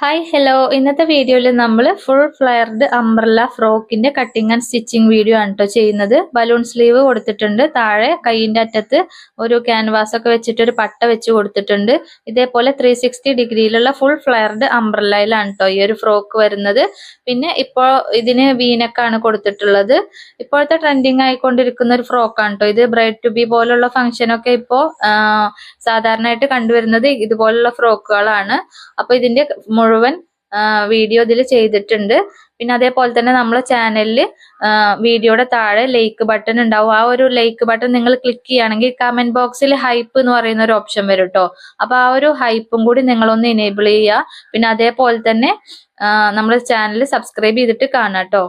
Hi hello ഇന്നത്തെ വീഡിയോയിൽ നമ്മൾ ഫുൾ ഫ്ലെയർഡ് അംബ്രല്ല ഫ്രോക്കിന്റെ കട്ടിങ് ആൻഡ് സ്റ്റിച്ചിങ് വീഡിയോ ആണ് കേട്ടോ ചെയ്യുന്നത്. ബലൂൺ സ്ലീവ് കൊടുത്തിട്ടുണ്ട്, താഴെ കൈയിന്റെ അറ്റത്ത് ഒരു ക്യാൻവാസ് ഒക്കെ വെച്ചിട്ട് ഒരു പട്ട വെച്ച് കൊടുത്തിട്ടുണ്ട്. ഇതേപോലെ 360 ഡിഗ്രിയിലുള്ള ഫുൾ ഫ്ലെയർഡ് അംബ്രല്ലയിലാണ് കേട്ടോ ഈ ഒരു ഫ്രോക്ക് വരുന്നത്. പിന്നെ ഇപ്പോൾ ഇതിന് വീനക്കാണ് കൊടുത്തിട്ടുള്ളത്. ഇപ്പോഴത്തെ ട്രെൻഡിങ് ആയിക്കൊണ്ടിരിക്കുന്ന ഒരു ഫ്രോക്കാണ് കേട്ടോ ഇത്. ബ്രൈഡ് ടു ബി പോലുള്ള ഫംഗ്ഷനൊക്കെ ഇപ്പോൾ സാധാരണയായിട്ട് കണ്ടുവരുന്നത് ഇതുപോലുള്ള ഫ്രോക്കുകളാണ്. അപ്പൊ ഇതിന്റെ മുഴുവൻ വീഡിയോ ഇതിൽ ചെയ്തിട്ടുണ്ട്. പിന്നെ അതേപോലെ തന്നെ നമ്മളെ ചാനലിൽ വീഡിയോയുടെ താഴെ ലൈക്ക് ബട്ടൺ ഉണ്ടാവും. ആ ഒരു ലൈക്ക് ബട്ടൺ നിങ്ങൾ ക്ലിക്ക് ചെയ്യുകയാണെങ്കിൽ കമന്റ് ബോക്സിൽ ഹൈപ്പ് എന്ന് പറയുന്ന ഒരു ഓപ്ഷൻ വരും കേട്ടോ. അപ്പൊ ആ ഒരു ഹൈപ്പും കൂടി നിങ്ങളൊന്ന് എനേബിൾ ചെയ്യുക. പിന്നെ അതേപോലെ തന്നെ നമ്മുടെ ചാനൽ സബ്സ്ക്രൈബ് ചെയ്തിട്ട് കാണാം കേട്ടോ.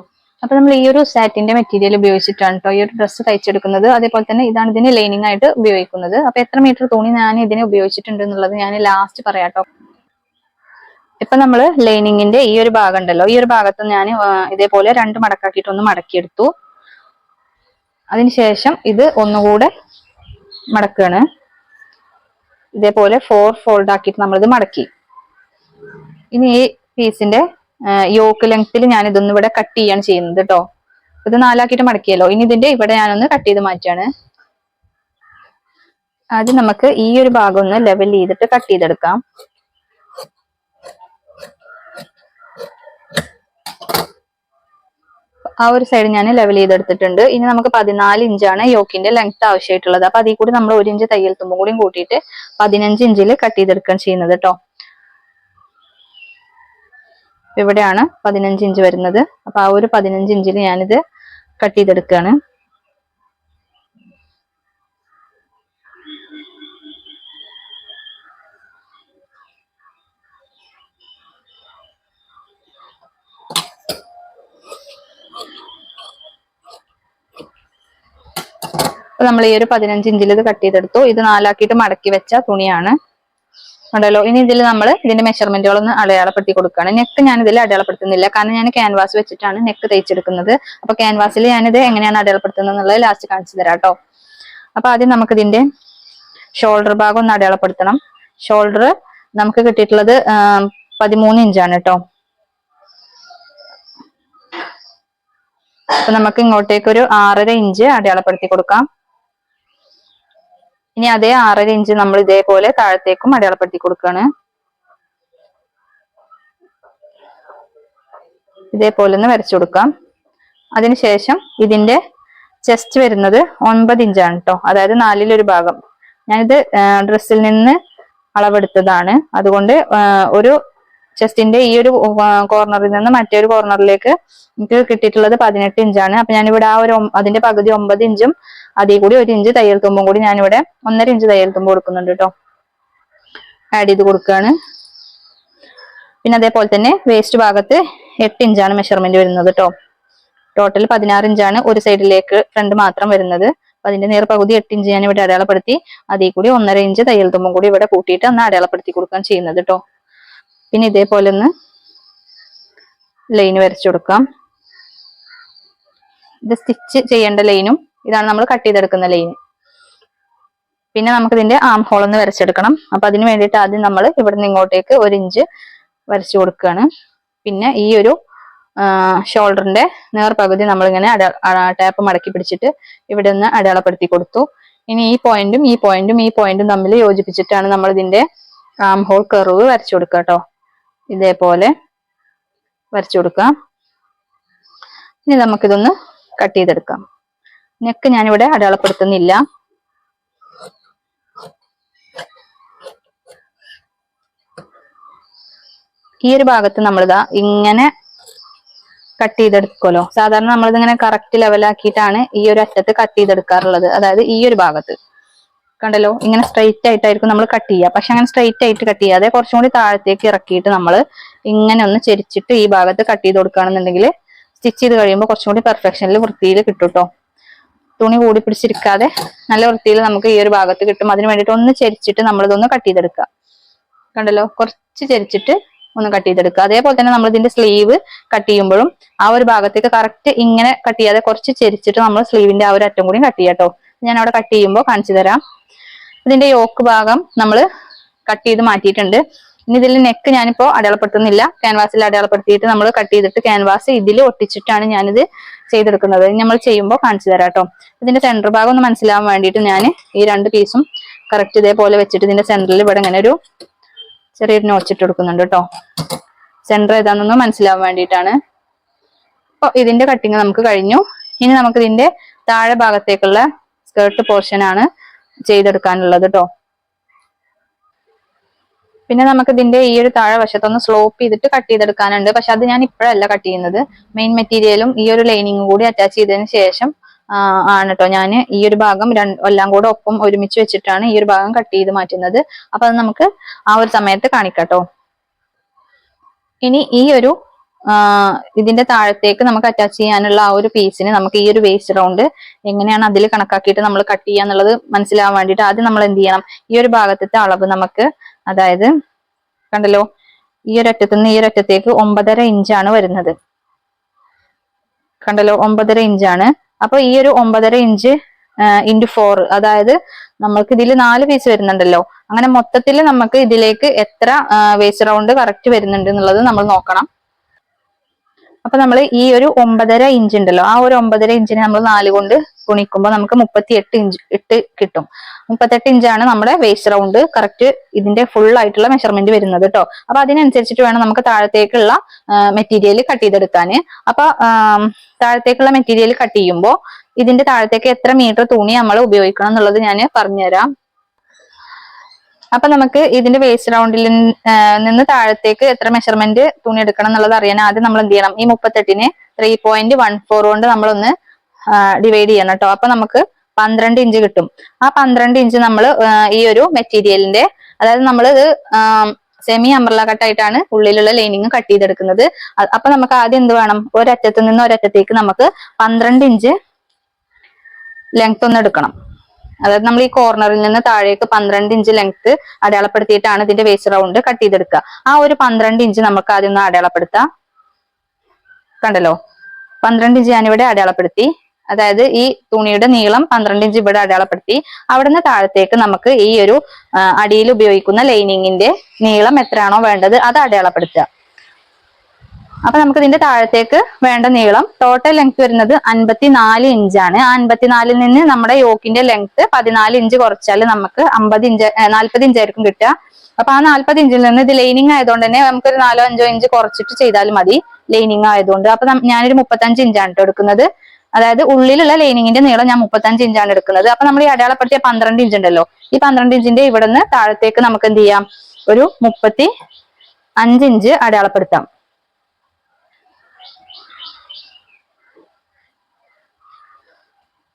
അപ്പൊ നമ്മൾ ഈ ഒരു സാറ്റിന്റെ മെറ്റീരിയൽ ഉപയോഗിച്ചിട്ടാണ് കേട്ടോ ഈ ഒരു ഡ്രസ്സ് തയ്ച്ചെടുക്കുന്നത്. അതേപോലെ തന്നെ ഇതാണ് ഇതിന് ലൈനിങ് ആയിട്ട് ഉപയോഗിക്കുന്നത്. അപ്പൊ എത്ര മീറ്റർ തുണി ഞാൻ ഇതിന് ഉപയോഗിച്ചിട്ടുണ്ട് എന്നുള്ളത് ഞാൻ ലാസ്റ്റ് പറയാം കേട്ടോ. ഇപ്പൊ നമ്മള് ലൈനിങ്ങിന്റെ ഈ ഒരു ഭാഗം ഉണ്ടല്ലോ, ഈ ഒരു ഭാഗത്ത് ഞാൻ ഇതേപോലെ 2 മടക്കാക്കിയിട്ട് ഒന്ന് മടക്കിയെടുത്തു. അതിനുശേഷം ഇത് ഒന്നുകൂടെ മടക്കാണ്. ഇതേപോലെ 4 ഫോൾഡ് ആക്കിയിട്ട് നമ്മളിത് മടക്കി. ഇനി ഈ പീസിന്റെ യോക്ക് ലെങ്ത്തിൽ ഞാൻ ഇതൊന്ന് ഇവിടെ കട്ട് ചെയ്യാണ് ചെയ്യുന്നത് കേട്ടോ. ഇത് 4 ആക്കിയിട്ട് മടക്കിയല്ലോ. ഇനി ഇതിന്റെ ഇവിടെ ഞാനൊന്ന് കട്ട് ചെയ്ത് മാറ്റാണ്. ആദ്യം നമുക്ക് ഈ ഒരു ഭാഗം ഒന്ന് ലെവൽ ചെയ്തിട്ട് കട്ട് ചെയ്തെടുക്കാം. ആ ഒരു സൈഡ് ഞാൻ ലെവൽ ചെയ്തെടുത്തിട്ടുണ്ട്. ഇനി നമുക്ക് 14 ഇഞ്ചാണ് യോക്കിന്റെ ലെങ്ത് ആവശ്യമായിട്ടുള്ളത്. അപ്പൊ അതിൽ കൂടി നമ്മൾ 1 ഇഞ്ച് തയ്യൽ തുമ്പും കൂടി കൂട്ടിയിട്ട് 15 ഇഞ്ചിൽ കട്ട് ചെയ്തെടുക്കാൻ ചെയ്യുന്നത് കേട്ടോ. ഇവിടെയാണ് 15 ഇഞ്ച് വരുന്നത്. അപ്പൊ ആ ഒരു 15 ഇഞ്ചിൽ ഞാനിത് കട്ട് ചെയ്തെടുക്കുകയാണ്. അപ്പൊ നമ്മൾ ഈ ഒരു 15 ഇഞ്ചിൽ ഇത് കട്ട് ചെയ്തെടുത്തു. ഇത് 4 ആക്കിയിട്ട് മടക്കി വെച്ച തുണിയാണ് ഉണ്ടല്ലോ. ഇനി ഇതിൽ നമ്മൾ ഇതിന്റെ മെഷർമെന്റുകളൊന്ന് അടയാളപ്പെടുത്തി കൊടുക്കുകയാണ്. നെക്ക് ഞാൻ ഇതിൽ അടയാളപ്പെടുത്തുന്നില്ല, കാരണം ഞാൻ ക്യാൻവാസ് വെച്ചിട്ടാണ് നെക്ക് തയ്ച്ചെടുക്കുന്നത്. അപ്പൊ ക്യാൻവാസിൽ ഞാനിത് എങ്ങനെയാണ് അടയാളപ്പെടുത്തുന്നത് എന്നുള്ളത് ലാസ്റ്റ് കാണിച്ചു തരാം കേട്ടോ. അപ്പൊ ആദ്യം നമുക്ക് ഇതിന്റെ ഷോൾഡർ ഭാഗം ഒന്ന് അടയാളപ്പെടുത്തണം. ഷോൾഡർ നമുക്ക് കിട്ടിയിട്ടുള്ളത് 13 ഇഞ്ചാണ് കേട്ടോ. അപ്പൊ നമുക്ക് ഇങ്ങോട്ടേക്ക് ഒരു 6.5 ഇഞ്ച് അടയാളപ്പെടുത്തി കൊടുക്കാം. ഇനി അതേ 6.5 ഇഞ്ച് നമ്മൾ ഇതേപോലെ താഴത്തേക്കും അടയാളപ്പെടുത്തി കൊടുക്കുകയാണ്. ഇതേപോലെ ഒന്ന് വരച്ചു കൊടുക്കാം. അതിനുശേഷം ഇതിന്റെ ചെസ്റ്റ് വരുന്നത് 9 ഇഞ്ചാണ് കേട്ടോ. അതായത് 4-1 ഭാഗം. ഞാനിത് ഡ്രസ്സിൽ നിന്ന് അളവെടുത്തതാണ്. അതുകൊണ്ട് ഒരു ചെസ്റ്റിന്റെ ഈ ഒരു കോർണറിൽ നിന്ന് മറ്റൊരു കോർണറിലേക്ക് എനിക്ക് കിട്ടിയിട്ടുള്ളത് 18 ഇഞ്ചാണ്. അപ്പൊ ഞാനിവിടെ ആ ഒരു അതിന്റെ പകുതി 9 ഇഞ്ചും അതിൽ കൂടി 1 ഇഞ്ച് തയ്യൽ തുമ്പും കൂടി ഞാനിവിടെ 1.5 ഇഞ്ച് തയ്യൽ തുമ്പ് കൊടുക്കുന്നുണ്ട് കേട്ടോ. ആഡ് ചെയ്ത് കൊടുക്കുകയാണ്. പിന്നെ അതേപോലെ തന്നെ വേസ്റ്റ് ഭാഗത്ത് 8 ഇഞ്ചാണ് മെഷർമെന്റ് വരുന്നത് കേട്ടോ. ടോട്ടൽ 16 ഇഞ്ചാണ് ഒരു സൈഡിലേക്ക് ഫ്രണ്ട് മാത്രം വരുന്നത്. അപ്പൊ അതിന്റെ നേർ പകുതി 8 ഇഞ്ച് ഞാൻ ഇവിടെ അടയാളപ്പെടുത്തി. അതിൽ കൂടി 1.5 ഇഞ്ച് തയ്യൽ തുമ്പും കൂടി ഇവിടെ കൂട്ടിയിട്ട് ഒന്ന് അടയാളപ്പെടുത്തി കൊടുക്കാൻ ചെയ്യുന്നത് കേട്ടോ. പിന്നെ ഇതേപോലെ ഒന്ന് ലൈൻ വരച്ചു കൊടുക്കാം. ഇത് സ്റ്റിച്ച് ചെയ്യേണ്ട ലൈനും ഇതാണ് നമ്മൾ കട്ട് ചെയ്തെടുക്കുന്ന ലൈൻ. പിന്നെ നമുക്ക് ഇതിന്റെ ആം ഹോൾ ഒന്ന് വരച്ചെടുക്കണം. അപ്പൊ അതിന് വേണ്ടിയിട്ട് ആദ്യം നമ്മൾ ഇവിടെ നിന്ന് ഇങ്ങോട്ടേക്ക് 1 ഇഞ്ച് വരച്ചു കൊടുക്കുകയാണ്. പിന്നെ ഈ ഒരു ഷോൾഡറിന്റെ നേർ പകുതി നമ്മളിങ്ങനെ ടാപ്പ് മടക്കി പിടിച്ചിട്ട് ഇവിടെ ഒന്ന് അടയാളപ്പെടുത്തി കൊടുത്തു. ഇനി ഈ പോയിന്റും ഈ പോയിന്റും ഈ പോയിന്റും തമ്മിൽ യോജിപ്പിച്ചിട്ടാണ് നമ്മൾ ഇതിന്റെ ആം ഹോൾ കർവ് വരച്ചു കൊടുക്കുക കേട്ടോ. ഇതേപോലെ വരച്ചു കൊടുക്കാം. ഇനി നമുക്കിതൊന്ന് കട്ട് ചെയ്തെടുക്കാം. നെക്ക് ഞാനിവിടെ അടയാളപ്പെടുത്തുന്നില്ല. ഈ ഒരു ഭാഗത്ത് നമ്മളിതാ ഇങ്ങനെ കട്ട് ചെയ്തെടുക്കുമല്ലോ. സാധാരണ നമ്മളിതിങ്ങനെ കറക്റ്റ് ലെവലാക്കിയിട്ടാണ് ഈ ഒരു അറ്റത്ത് കട്ട് ചെയ്തെടുക്കാറുള്ളത്. അതായത് ഈ ഒരു ഭാഗത്ത് കണ്ടല്ലോ, ഇങ്ങനെ സ്ട്രെയിറ്റ് ആയിട്ടായിരിക്കും നമ്മൾ കട്ട് ചെയ്യുക. പക്ഷെ അങ്ങനെ സ്ട്രെയിറ്റ് ആയിട്ട് കട്ട് ചെയ്യാതെ കുറച്ചും കൂടി താഴത്തേക്ക് ഇറക്കിയിട്ട് നമ്മൾ ഇങ്ങനെ ഒന്ന് ചെരിച്ചിട്ട് ഈ ഭാഗത്ത് കട്ട് ചെയ്ത് കൊടുക്കുകയാണെന്നുണ്ടെങ്കിൽ സ്റ്റിച്ച് ചെയ്ത് കഴിയുമ്പോൾ കുറച്ചും കൂടി പെർഫെക്ഷനിൽ വൃത്തിയിൽ കിട്ടും കേട്ടോ. തുണി കൂടി പിടിച്ചിരിക്കാതെ നല്ല വൃത്തിയിൽ നമുക്ക് ഈ ഒരു ഭാഗത്ത് കിട്ടും. അതിന് വേണ്ടിയിട്ട് ഒന്ന് ചെരിച്ചിട്ട് നമ്മളിതൊന്ന് കട്ട് ചെയ്തെടുക്കുക. കണ്ടല്ലോ, കുറച്ച് ചെരിച്ചിട്ട് ഒന്ന് കട്ട് ചെയ്തെടുക്കുക. അതേപോലെ തന്നെ നമ്മൾ ഇതിന്റെ സ്ലീവ് കട്ട് ചെയ്യുമ്പോഴും ആ ഒരു ഭാഗത്തേക്ക് കറക്റ്റ് ഇങ്ങനെ കട്ട് ചെയ്യാതെ കുറച്ച് ചെരിച്ചിട്ട് നമ്മൾ സ്ലീവിന്റെ ആ ഒരു അറ്റം കൂടി കട്ട് ചെയ്യാം കേട്ടോ. ഞാൻ അവിടെ കട്ട് ചെയ്യുമ്പോൾ കാണിച്ചു തരാം. ഇതിന്റെ യോക്ക് ഭാഗം നമ്മൾ കട്ട് ചെയ്ത് മാറ്റിയിട്ടുണ്ട്. ഇനി ഇതിൽ നെക്ക് ഞാനിപ്പോ അടയാളപ്പെടുത്തുന്നില്ല, ക്യാൻവാസിൽ അടയാളപ്പെടുത്തിയിട്ട് നമ്മൾ കട്ട് ചെയ്തിട്ട് ക്യാൻവാസ് ഇതിൽ ഒട്ടിച്ചിട്ടാണ് ഞാനിത് ചെയ്തെടുക്കുന്നത്. നമ്മൾ ചെയ്യുമ്പോൾ കാണിച്ചു തരാം കേട്ടോ. ഇതിന്റെ സെന്റർ ഭാഗം ഒന്ന് മനസ്സിലാവാൻ വേണ്ടിയിട്ട് ഞാൻ ഈ രണ്ട് പീസും കറക്റ്റ് ഇതേപോലെ വെച്ചിട്ട് ഇതിന്റെ സെന്ററിൽ ഇവിടെ ഇങ്ങനെ ഒരു ചെറിയൊരു നോച്ചിട്ട് കൊടുക്കുന്നുണ്ട് കേട്ടോ. സെന്റർ ഏതാണെന്ന് മനസ്സിലാവാൻ വേണ്ടിയിട്ടാണ്. അപ്പൊ ഇതിന്റെ കട്ടിങ് നമുക്ക് കഴിഞ്ഞു. ഇനി നമുക്ക് ഇതിന്റെ താഴെ ഭാഗത്തേക്കുള്ള സ്കേർട്ട് പോർഷൻ ആണ് ചെയ്തെടുക്കാനുള്ളത് കേട്ടോ. പിന്നെ നമുക്ക് ഇതിന്റെ ഈ ഒരു താഴെ വശത്തൊന്ന് സ്ലോപ്പ് ചെയ്തിട്ട് കട്ട് ചെയ്തെടുക്കാനുണ്ട്. പക്ഷെ അത് ഞാൻ ഇപ്പോഴല്ല കട്ട് ചെയ്യുന്നത്. മെയിൻ മെറ്റീരിയലും ഈ ഒരു ലൈനിങ്ങും കൂടി അറ്റാച്ച് ചെയ്തതിന് ശേഷം ആണ് കേട്ടോ ഞാൻ ഈ ഒരു ഭാഗം എല്ലാം കൂടെ ഒപ്പം ഒരുമിച്ച് വെച്ചിട്ടാണ് ഈ ഒരു ഭാഗം കട്ട് ചെയ്ത് മാറ്റുന്നത്. അപ്പൊ അത് നമുക്ക് ആ ഒരു സമയത്ത് കാണിക്കാട്ടോ. ഇനി ഈ ഒരു ഇതിന്റെ താഴത്തേക്ക് നമുക്ക് അറ്റാച്ച് ചെയ്യാനുള്ള ആ ഒരു പീസിന് നമുക്ക് ഈ ഒരു വേസ്റ്റ് റൗണ്ട് എങ്ങനെയാണ് അതിൽ കണക്കാക്കിയിട്ട് നമ്മൾ കട്ട് ചെയ്യുക എന്നുള്ളത് മനസ്സിലാവാൻ വേണ്ടിയിട്ട് ആദ്യം നമ്മൾ എന്ത് ചെയ്യണം, ഈ ഒരു ഭാഗത്തെ അളവ് നമുക്ക്, അതായത് കണ്ടല്ലോ ഈ ഒരു അറ്റത്ത് നിന്ന് ഈ ഒരു അറ്റത്തേക്ക് 9.5 ഇഞ്ചാണ് വരുന്നത്. കണ്ടല്ലോ 9.5 ഇഞ്ചാണ്. അപ്പൊ ഈ ഒരു 9.5 ഇഞ്ച് ഇൻറ്റു 4, അതായത് നമ്മൾക്ക് ഇതിൽ 4 പീസ് വരുന്നുണ്ടല്ലോ. അങ്ങനെ മൊത്തത്തിൽ നമുക്ക് ഇതിലേക്ക് എത്ര വേസ്റ്റ് റൗണ്ട് കറക്റ്റ് വരുന്നുണ്ട് എന്നുള്ളത് നമ്മൾ നോക്കണം. അപ്പൊ നമ്മൾ ഈ ഒരു 9.5 ഇഞ്ച് ഉണ്ടല്ലോ, ആ ഒരു 9.5 ഇഞ്ചിനെ നമ്മൾ 4 കൊണ്ട് ഗുണിക്കുമ്പോൾ നമുക്ക് 38 ഇഞ്ച് ഇട്ട് കിട്ടും. 38 ഇഞ്ചാണ് നമ്മുടെ വേസ്റ്റ് റൗണ്ട് കറക്റ്റ് ഇതിന്റെ ഫുൾ ആയിട്ടുള്ള മെഷർമെന്റ് വരുന്നത് കേട്ടോ. അപ്പൊ അതിനനുസരിച്ചിട്ട് വേണം നമുക്ക് താഴത്തേക്കുള്ള മെറ്റീരിയൽ കട്ട് ചെയ്തെടുക്കാന്. അപ്പൊ താഴത്തേക്കുള്ള മെറ്റീരിയൽ കട്ട് ചെയ്യുമ്പോൾ ഇതിന്റെ താഴത്തേക്ക് എത്ര മീറ്റർ തുണി നമ്മൾ ഉപയോഗിക്കണം എന്നുള്ളത് ഞാൻ പറഞ്ഞുതരാം. അപ്പൊ നമുക്ക് ഇതിന്റെ വേസ്റ്റ് റൗണ്ടിൽ നിന്ന് താഴത്തേക്ക് എത്ര മെഷർമെന്റ് തുണി എടുക്കണം എന്നുള്ളത് അറിയാൻ ആദ്യം നമ്മൾ എന്ത് ചെയ്യണം, ഈ 38നെ 3.14 കൊണ്ട് നമ്മളൊന്ന് ഡിവൈഡ് ചെയ്യണം കേട്ടോ. അപ്പൊ നമുക്ക് 12 ഇഞ്ച് കിട്ടും. ആ 12 ഇഞ്ച് നമ്മൾ ഈ ഒരു മെറ്റീരിയലിന്റെ, അതായത് നമ്മൾ ഇത് സെമി അംബ്രല കട്ടായിട്ടാണ് ഉള്ളിലുള്ള ലൈനിങ് കട്ട് ചെയ്തെടുക്കുന്നത്. അപ്പൊ നമുക്ക് ആദ്യം എന്ത് വേണം, ഒരറ്റത്ത് നിന്ന് ഒരറ്റത്തേക്ക് നമുക്ക് 12 ഇഞ്ച് ലെങ്ത് ഒന്ന് എടുക്കണം. അതായത് നമ്മൾ ഈ കോർണറിൽ നിന്ന് താഴേക്ക് 12 ഇഞ്ച് ലെങ്ത് അടയാളപ്പെടുത്തിയിട്ടാണ് ഇതിന്റെ വേസ്റ്റ് റൗണ്ട് കട്ട് ചെയ്തെടുക്കുക. ആ ഒരു 12 ഇഞ്ച് നമുക്ക് ആദ്യം ഒന്ന് അടയാളപ്പെടുത്താം. കണ്ടല്ലോ 12 ഇഞ്ച് ഞാനിവിടെ അടയാളപ്പെടുത്തി. അതായത് ഈ തുണിയുടെ നീളം 12 ഇഞ്ച് ഇവിടെ അടയാളപ്പെടുത്തി. അവിടുന്ന് താഴത്തേക്ക് നമുക്ക് ഈ ഒരു അടിയിൽ ഉപയോഗിക്കുന്ന ലൈനിങ്ങിന്റെ നീളം എത്രയാണോ വേണ്ടത് അത് അടയാളപ്പെടുത്തുക. അപ്പൊ നമുക്ക് ഇതിന്റെ താഴത്തേക്ക് വേണ്ട നീളം ടോട്ടൽ ലെങ്ത് വരുന്നത് 54 ഇഞ്ചാണ്. ആ 54ൽ നിന്ന് നമ്മുടെ യോക്കിന്റെ ലെങ്ത് 14 ഇഞ്ച് കുറച്ചാൽ നമുക്ക് 40 ഇഞ്ചായിരിക്കും കിട്ടുക. അപ്പൊ ആ 40 ഇഞ്ചിൽ നിന്ന് ഇത് ലൈനിങ് ആയതുകൊണ്ട് തന്നെ നമുക്കൊരു 4-5 ഇഞ്ച് കുറച്ചിട്ട് ചെയ്താലും മതി, ലൈനിങ് ആയതുകൊണ്ട്. അപ്പൊ ഞാനൊരു 35 ഇഞ്ചാണ് കേട്ടോ എടുക്കുന്നത്. അതായത് ഉള്ളിലുള്ള ലൈനിങ്ങിന്റെ നീളം ഞാൻ 35 ഇഞ്ചാണ് എടുക്കുന്നത്. അപ്പൊ നമ്മൾ ഈ അടയാളപ്പെടുത്തിയ 12 ഇഞ്ച് ഉണ്ടല്ലോ, ഈ 12 ഇഞ്ചിന്റെ ഇവിടെ നിന്ന് താഴത്തേക്ക് നമുക്ക് എന്ത് ചെയ്യാം, ഒരു 35 ഇഞ്ച് അടയാളപ്പെടുത്താം.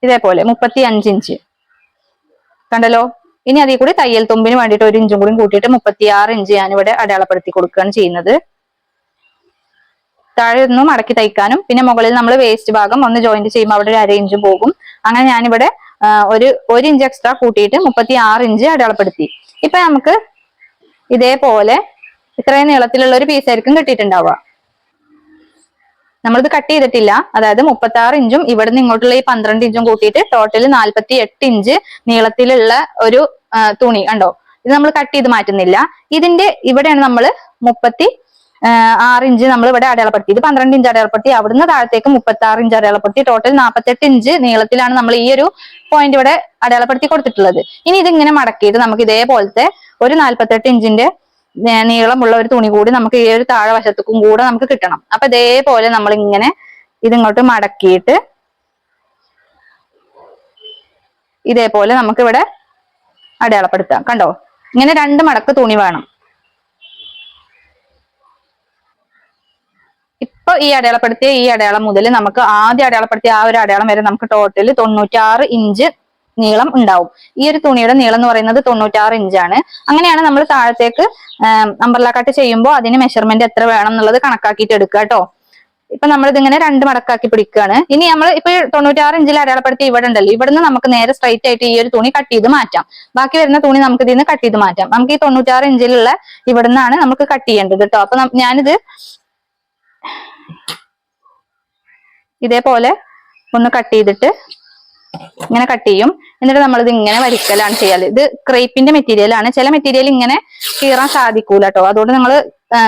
ഇതേപോലെ 35 ഇഞ്ച് കണ്ടല്ലോ. ഇനി അതിൽ കൂടി തയ്യൽ തുമ്പിന് വേണ്ടിയിട്ട് 1 ഇഞ്ചും കൂടി കൂട്ടിയിട്ട് 36 ഇഞ്ച് ഞാനിവിടെ അടയാളപ്പെടുത്തി കൊടുക്കുകയാണ് ചെയ്യുന്നത്. താഴെ ഒന്നും മടക്കി തയ്ക്കാനും പിന്നെ മുകളിൽ നമ്മൾ വേസ്റ്റ് ഭാഗം ഒന്ന് ജോയിന്റ് ചെയ്യുമ്പോൾ അവിടെ ഒരു 1/2 ഇഞ്ച് പോകും. അങ്ങനെ ഞാനിവിടെ ഒരു ഇഞ്ച് എക്സ്ട്രാ കൂട്ടിയിട്ട് 36 ഇഞ്ച് അടയാളപ്പെടുത്തി. ഇപ്പൊ നമുക്ക് ഇതേപോലെ ഇത്രയും നീളത്തിലുള്ള ഒരു പീസായിരിക്കും കിട്ടിയിട്ടുണ്ടാവുക. നമ്മളിത് കട്ട് ചെയ്തിട്ടില്ല. അതായത് 36 ഇഞ്ചും ഇവിടുന്ന് ഇങ്ങോട്ടുള്ള ഈ 12 ഇഞ്ചും കൂട്ടിയിട്ട് ടോട്ടൽ 48 ഇഞ്ച് നീളത്തിലുള്ള ഒരു തുണി കണ്ടോ. ഇത് നമ്മൾ കട്ട് ചെയ്ത് മാറ്റുന്നില്ല. ഇതിന്റെ ഇവിടെയാണ് നമ്മൾ 36 ഇഞ്ച് നമ്മൾ ഇവിടെ അടയാളപ്പെടുത്തി. ഇത് 12 ഇഞ്ച് അടയാളപ്പെടുത്തി. അവിടുന്ന് താഴത്തേക്ക് 36 ഇഞ്ച് അടയാളപ്പെടുത്തി. ടോട്ടൽ 48 ഇഞ്ച് നീളത്തിലാണ് നമ്മൾ ഈ ഒരു പോയിന്റ് ഇവിടെ അടയാളപ്പെടുത്തി കൊടുത്തിട്ടുള്ളത്. ഇനി ഇതിങ്ങനെ മടക്കിയിട്ട് നമുക്ക് ഇതേപോലത്തെ ഒരു 48 ഇഞ്ചിന്റെ നീളമുള്ള ഒരു തുണി കൂടി നമുക്ക് ഈ ഒരു താഴെ വശത്തേക്കും കൂടെ നമുക്ക് കിട്ടണം. അപ്പൊ ഇതേപോലെ നമ്മൾ ഇങ്ങനെ ഇതിങ്ങോട്ട് മടക്കിയിട്ട് ഇതേപോലെ നമുക്ക് ഇവിടെ അടയാളപ്പെടുത്താം. കണ്ടോ, ഇങ്ങനെ 2 മടക്ക് തുണി വേണം. ഇപ്പൊ ഈ അടയാളപ്പെടുത്തിയ ഈ അടയാളം മുതൽ നമുക്ക് ആദ്യം അടയാളപ്പെടുത്തിയ ആ ഒരു അടയാളം വരെ നമുക്ക് ടോട്ടൽ 96 ഇഞ്ച് നീളം ഉണ്ടാവും. ഈ ഒരു തുണിയുടെ നീളം എന്ന് പറയുന്നത് 96 ഇഞ്ചാണ്. അങ്ങനെയാണ് നമ്മൾ താഴത്തേക്ക് അംബ്രല കട്ട് ചെയ്യുമ്പോൾ അതിന് മെഷർമെന്റ് എത്ര വേണം എന്നുള്ളത് കണക്കാക്കിയിട്ട് എടുക്കുക കേട്ടോ. ഇപ്പൊ നമ്മളിതിങ്ങനെ 2 മടക്കാക്കി പിടിക്കുകയാണ്. ഇനി നമ്മൾ ഇപ്പൊ 96 ഇഞ്ചിൽ അടയാളപ്പെടുത്തി ഇവിടെ ഉണ്ടല്ലോ, ഇവിടുന്ന് നമുക്ക് നേരെ സ്ട്രൈറ്റ് ആയിട്ട് ഈ ഒരു തുണി കട്ട് ചെയ്ത് മാറ്റാം. ബാക്കി വരുന്ന തുണി നമുക്ക് ഇതിൽ നിന്ന് കട്ട് ചെയ്ത് മാറ്റാം. നമുക്ക് ഈ 96 ഇഞ്ചിലുള്ള ഇവിടുന്നാണ് നമുക്ക് കട്ട് ചെയ്യേണ്ടത് കേട്ടോ. അപ്പൊ ഞാനിത് ഇതേപോലെ ഒന്ന് കട്ട് ചെയ്തിട്ട് ഇങ്ങനെ കട്ട് ചെയ്യും. എന്നിട്ട് നമ്മളിത് ഇങ്ങനെ വലിക്കലാണ് ചെയ്യാറ്. ഇത് ക്രേപ്പിന്റെ മെറ്റീരിയൽ ആണ്. ചില മെറ്റീരിയൽ ഇങ്ങനെ കീറാൻ സാധിക്കൂല കേട്ടോ. അതുകൊണ്ട് നിങ്ങൾ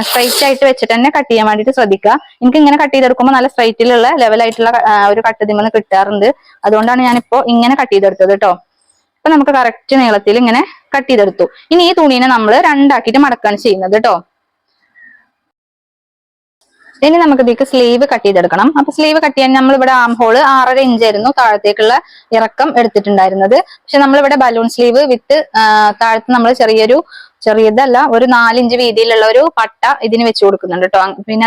സ്ട്രൈറ്റ് ആയിട്ട് വെച്ചിട്ട് തന്നെ കട്ട് ചെയ്യാൻ വേണ്ടിയിട്ട് ശ്രദ്ധിക്കുക. എനിക്ക് ഇങ്ങനെ കട്ട് ചെയ്തെടുക്കുമ്പോൾ നല്ല സ്ട്രൈറ്റിലുള്ള ലെവലായിട്ടുള്ള ഒരു കട്ട് ഇതിൽ കിട്ടാറുണ്ട്. അതുകൊണ്ടാണ് ഞാനിപ്പോ ഇങ്ങനെ കട്ട് ചെയ്തെടുത്തത് കേട്ടോ. അപ്പൊ നമുക്ക് കറക്റ്റ് നീളത്തിൽ ഇങ്ങനെ കട്ട് ചെയ്തെടുത്തു. ഇനി ഈ തുണീനെ നമ്മൾ രണ്ടാക്കിയിട്ട് മടക്കാണ് ചെയ്യുന്നത് കേട്ടോ. ഇനി നമുക്ക് ഇതിലേക്ക് സ്ലീവ് കട്ട് ചെയ്തെടുക്കണം. അപ്പൊ സ്ലീവ് കട്ട് ചെയ്യാൻ നമ്മൾ ഇവിടെ ആം ഹോള് 6.5 ഇഞ്ചായിരുന്നു താഴത്തേക്കുള്ള ഇറക്കം എടുത്തിട്ടുണ്ടായിരുന്നത്. പക്ഷെ നമ്മളിവിടെ ബലൂൺ സ്ലീവ് വിത്ത് താഴത്ത് നമ്മൾ ചെറിയതല്ല ഒരു 4 ഇഞ്ച് വീതിയിലുള്ള ഒരു പട്ട ഇതിന് വെച്ച് കൊടുക്കുന്നുണ്ട് കേട്ടോ. പിന്നെ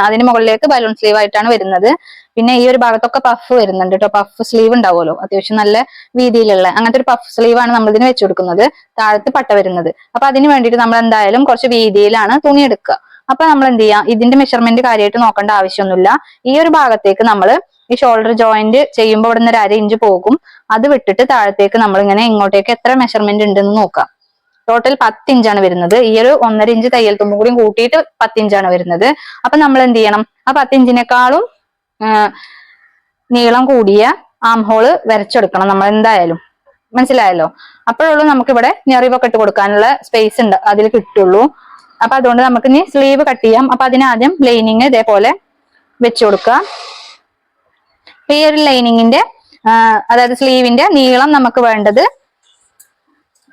അതിന് മുകളിലേക്ക് ബലൂൺ സ്ലീവ് ആയിട്ടാണ് വരുന്നത്. പിന്നെ ഈ ഒരു ഭാഗത്തൊക്കെ പഫ് വരുന്നുണ്ട് കേട്ടോ. പഫ് സ്ലീവ് ഉണ്ടാവുമല്ലോ, അത്യാവശ്യം നല്ല വീതിയിലുള്ള അങ്ങനത്തെ ഒരു പഫ് സ്ലീവ് ആണ് നമ്മൾ ഇതിന് വെച്ച് കൊടുക്കുന്നത്. താഴത്ത് പട്ട വരുന്നത്. അപ്പൊ അതിന് വേണ്ടിയിട്ട് നമ്മൾ എന്തായാലും കുറച്ച് വീതിയിലാണ് തുണി എടുക്കുക. അപ്പൊ നമ്മൾ എന്ത് ചെയ്യാം, ഇതിന്റെ മെഷർമെന്റ് കാര്യമായിട്ട് നോക്കേണ്ട ആവശ്യമൊന്നുമില്ല. ഈ ഒരു ഭാഗത്തേക്ക് നമ്മൾ ഈ ഷോൾഡർ ജോയിന്റ് ചെയ്യുമ്പോൾ ഇവിടെ നിന്ന് ഒരു 1/2 ഇഞ്ച് പോകും. അത് വിട്ടിട്ട് താഴത്തേക്ക് നമ്മൾ ഇങ്ങനെ ഇങ്ങോട്ടേക്ക് എത്ര മെഷർമെന്റ് ഉണ്ടെന്ന് നോക്കാം. ടോട്ടൽ 10 ഇഞ്ചാണ് വരുന്നത്. ഈ ഒരു 1.5 ഇഞ്ച് തയ്യൽ തുമ്പും കൂടി കൂട്ടിയിട്ട് 10 ഇഞ്ചാണ് വരുന്നത്. അപ്പൊ നമ്മൾ എന്ത് ചെയ്യണം, ആ 10 ഇഞ്ചിനേക്കാളും നീളം കൂടിയ ആം ഹോള് വരച്ചെടുക്കണം നമ്മൾ എന്തായാലും. മനസ്സിലായല്ലോ? അപ്പോഴുള്ളൂ നമുക്കിവിടെ ഞെറിവൊക്കെ ഇട്ട് കൊടുക്കാനുള്ള സ്പേസ് ഉണ്ട് അതിൽ കിട്ടുള്ളൂ. അപ്പൊ അതുകൊണ്ട് നമുക്ക് ഇനി സ്ലീവ് കട്ട് ചെയ്യാം. അപ്പൊ അതിനാദ്യം ലൈനിങ് ഇതേപോലെ വെച്ചു കൊടുക്കുക. ഈ ഒരു ലൈനിങ്ങിന്റെ അതായത് സ്ലീവിന്റെ നീളം നമുക്ക് വേണ്ടത്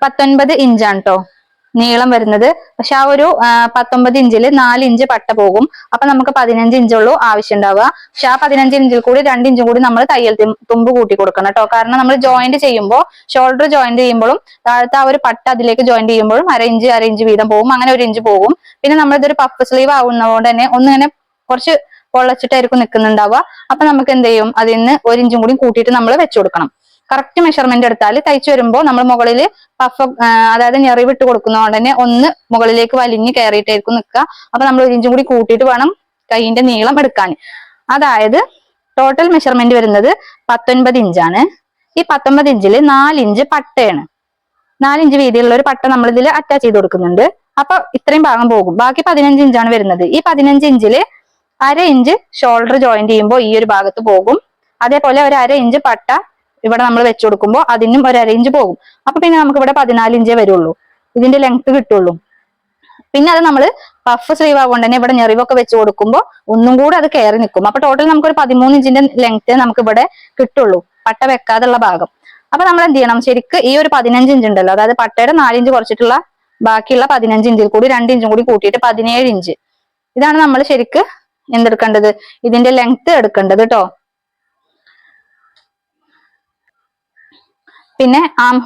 19 ഇഞ്ചാണ് കേട്ടോ നീളം വരുന്നത്. പക്ഷെ ആ ഒരു 19 ഇഞ്ചിൽ 4 ഇഞ്ച് പട്ട പോകും. അപ്പൊ നമുക്ക് 15 ഇഞ്ചുള്ളൂ ആവശ്യം ഉണ്ടാവുക. പക്ഷെ ആ 15 ഇഞ്ചിൽ കൂടി 2 ഇഞ്ചും കൂടി നമ്മൾ തയ്യൽ തുമ്പ് കൂട്ടി കൊടുക്കണം കേട്ടോ. കാരണം നമ്മൾ ജോയിന്റ് ചെയ്യുമ്പോൾ ഷോൾഡർ ജോയിന്റ് ചെയ്യുമ്പോഴും താഴത്തെ ആ ഒരു പട്ട അതിലേക്ക് ജോയിന്റ് ചെയ്യുമ്പോഴും 1/2 ഇഞ്ച് വീതം പോകും. അങ്ങനെ 1 ഇഞ്ച് പോകും. പിന്നെ നമ്മൾ ഇതൊരു പഫ് സ്ലീവ് ആവുന്നതുകൊണ്ട് തന്നെ ഒന്നിങ്ങനെ കുറച്ച് പൊള്ളച്ചിട്ടായിരിക്കും നിൽക്കുന്നുണ്ടാവുക. അപ്പൊ നമുക്ക് എന്ത് ചെയ്യും, അതിൽ നിന്ന് 1 ഇഞ്ചും കൂടി കൂട്ടിയിട്ട് നമ്മൾ വെച്ചു കൊടുക്കണം. കറക്റ്റ് മെഷർമെന്റ് എടുത്താൽ തയ്ച്ചു വരുമ്പോൾ നമ്മൾ മുകളിൽ പഫ് അതായത് ഞെറിവിട്ട് കൊടുക്കുന്നതുകൊണ്ട് തന്നെ ഒന്ന് മുകളിലേക്ക് വലിഞ്ഞ് കയറിയിട്ടായിരിക്കും നിൽക്കുക. അപ്പൊ നമ്മൾ 1 ഇഞ്ചും കൂടി കൂട്ടിയിട്ട് വേണം കൈയിന്റെ നീളം എടുക്കാൻ. അതായത് ടോട്ടൽ മെഷർമെന്റ് വരുന്നത് 19 ഇഞ്ചാണ്. ഈ 19 ഇഞ്ചിൽ 4 ഇഞ്ച് പട്ടയാണ്. 4 ഇഞ്ച് വീതിയുള്ള ഒരു പട്ട നമ്മൾ ഇതിൽ അറ്റാച്ച് ചെയ്ത് കൊടുക്കുന്നുണ്ട്. അപ്പൊ ഇത്രയും ഭാഗം പോകും. ബാക്കി 15 ഇഞ്ചാണ് വരുന്നത്. ഈ 15 ഇഞ്ചിൽ 1/2 ഇഞ്ച് ഷോൾഡർ ജോയിന്റ് ചെയ്യുമ്പോൾ ഈ ഒരു ഭാഗത്ത് പോകും. അതേപോലെ ഒരു 1/2 ഇഞ്ച് പട്ട ഇവിടെ നമ്മൾ വെച്ചു കൊടുക്കുമ്പോൾ അതിനും ഒരു 1/2 ഇഞ്ച് പോകും. അപ്പൊ പിന്നെ നമുക്ക് ഇവിടെ 14 ഇഞ്ചേ വരുള്ളൂ, ഇതിന്റെ ലെങ്ത് കിട്ടുള്ളൂ. പിന്നെ അത് നമ്മൾ പഫ് സ്ലീവ് ആവുകൊണ്ട് തന്നെ ഇവിടെ ഞെറിവൊക്കെ വെച്ച് കൊടുക്കുമ്പോൾ ഒന്നും കൂടെ അത് കയറി നിൽക്കും. അപ്പൊ ടോട്ടൽ നമുക്ക് ഒരു 13 ഇഞ്ചിന്റെ ലെങ്ത് നമുക്ക് ഇവിടെ കിട്ടുള്ളൂ, പട്ട വെക്കാതുള്ള ഭാഗം. അപ്പൊ നമ്മൾ എന്ത് ചെയ്യണം, ശരിക്ക് ഈ ഒരു 15 ഇഞ്ച് ഉണ്ടല്ലോ, അതായത് പട്ടയുടെ 4 ഇഞ്ച് കുറച്ചിട്ടുള്ള ബാക്കിയുള്ള 15 ഇഞ്ചിൽ കൂടി 2 ഇഞ്ചും കൂടി കൂട്ടിയിട്ട് 17 ഇഞ്ച്. ഇതാണ് നമ്മൾ ശരിക്ക് എന്തെടുക്കേണ്ടത്, ഇതിന്റെ ലെങ്ത് എടുക്കേണ്ടത് കേട്ടോ. പിന്നെ ആം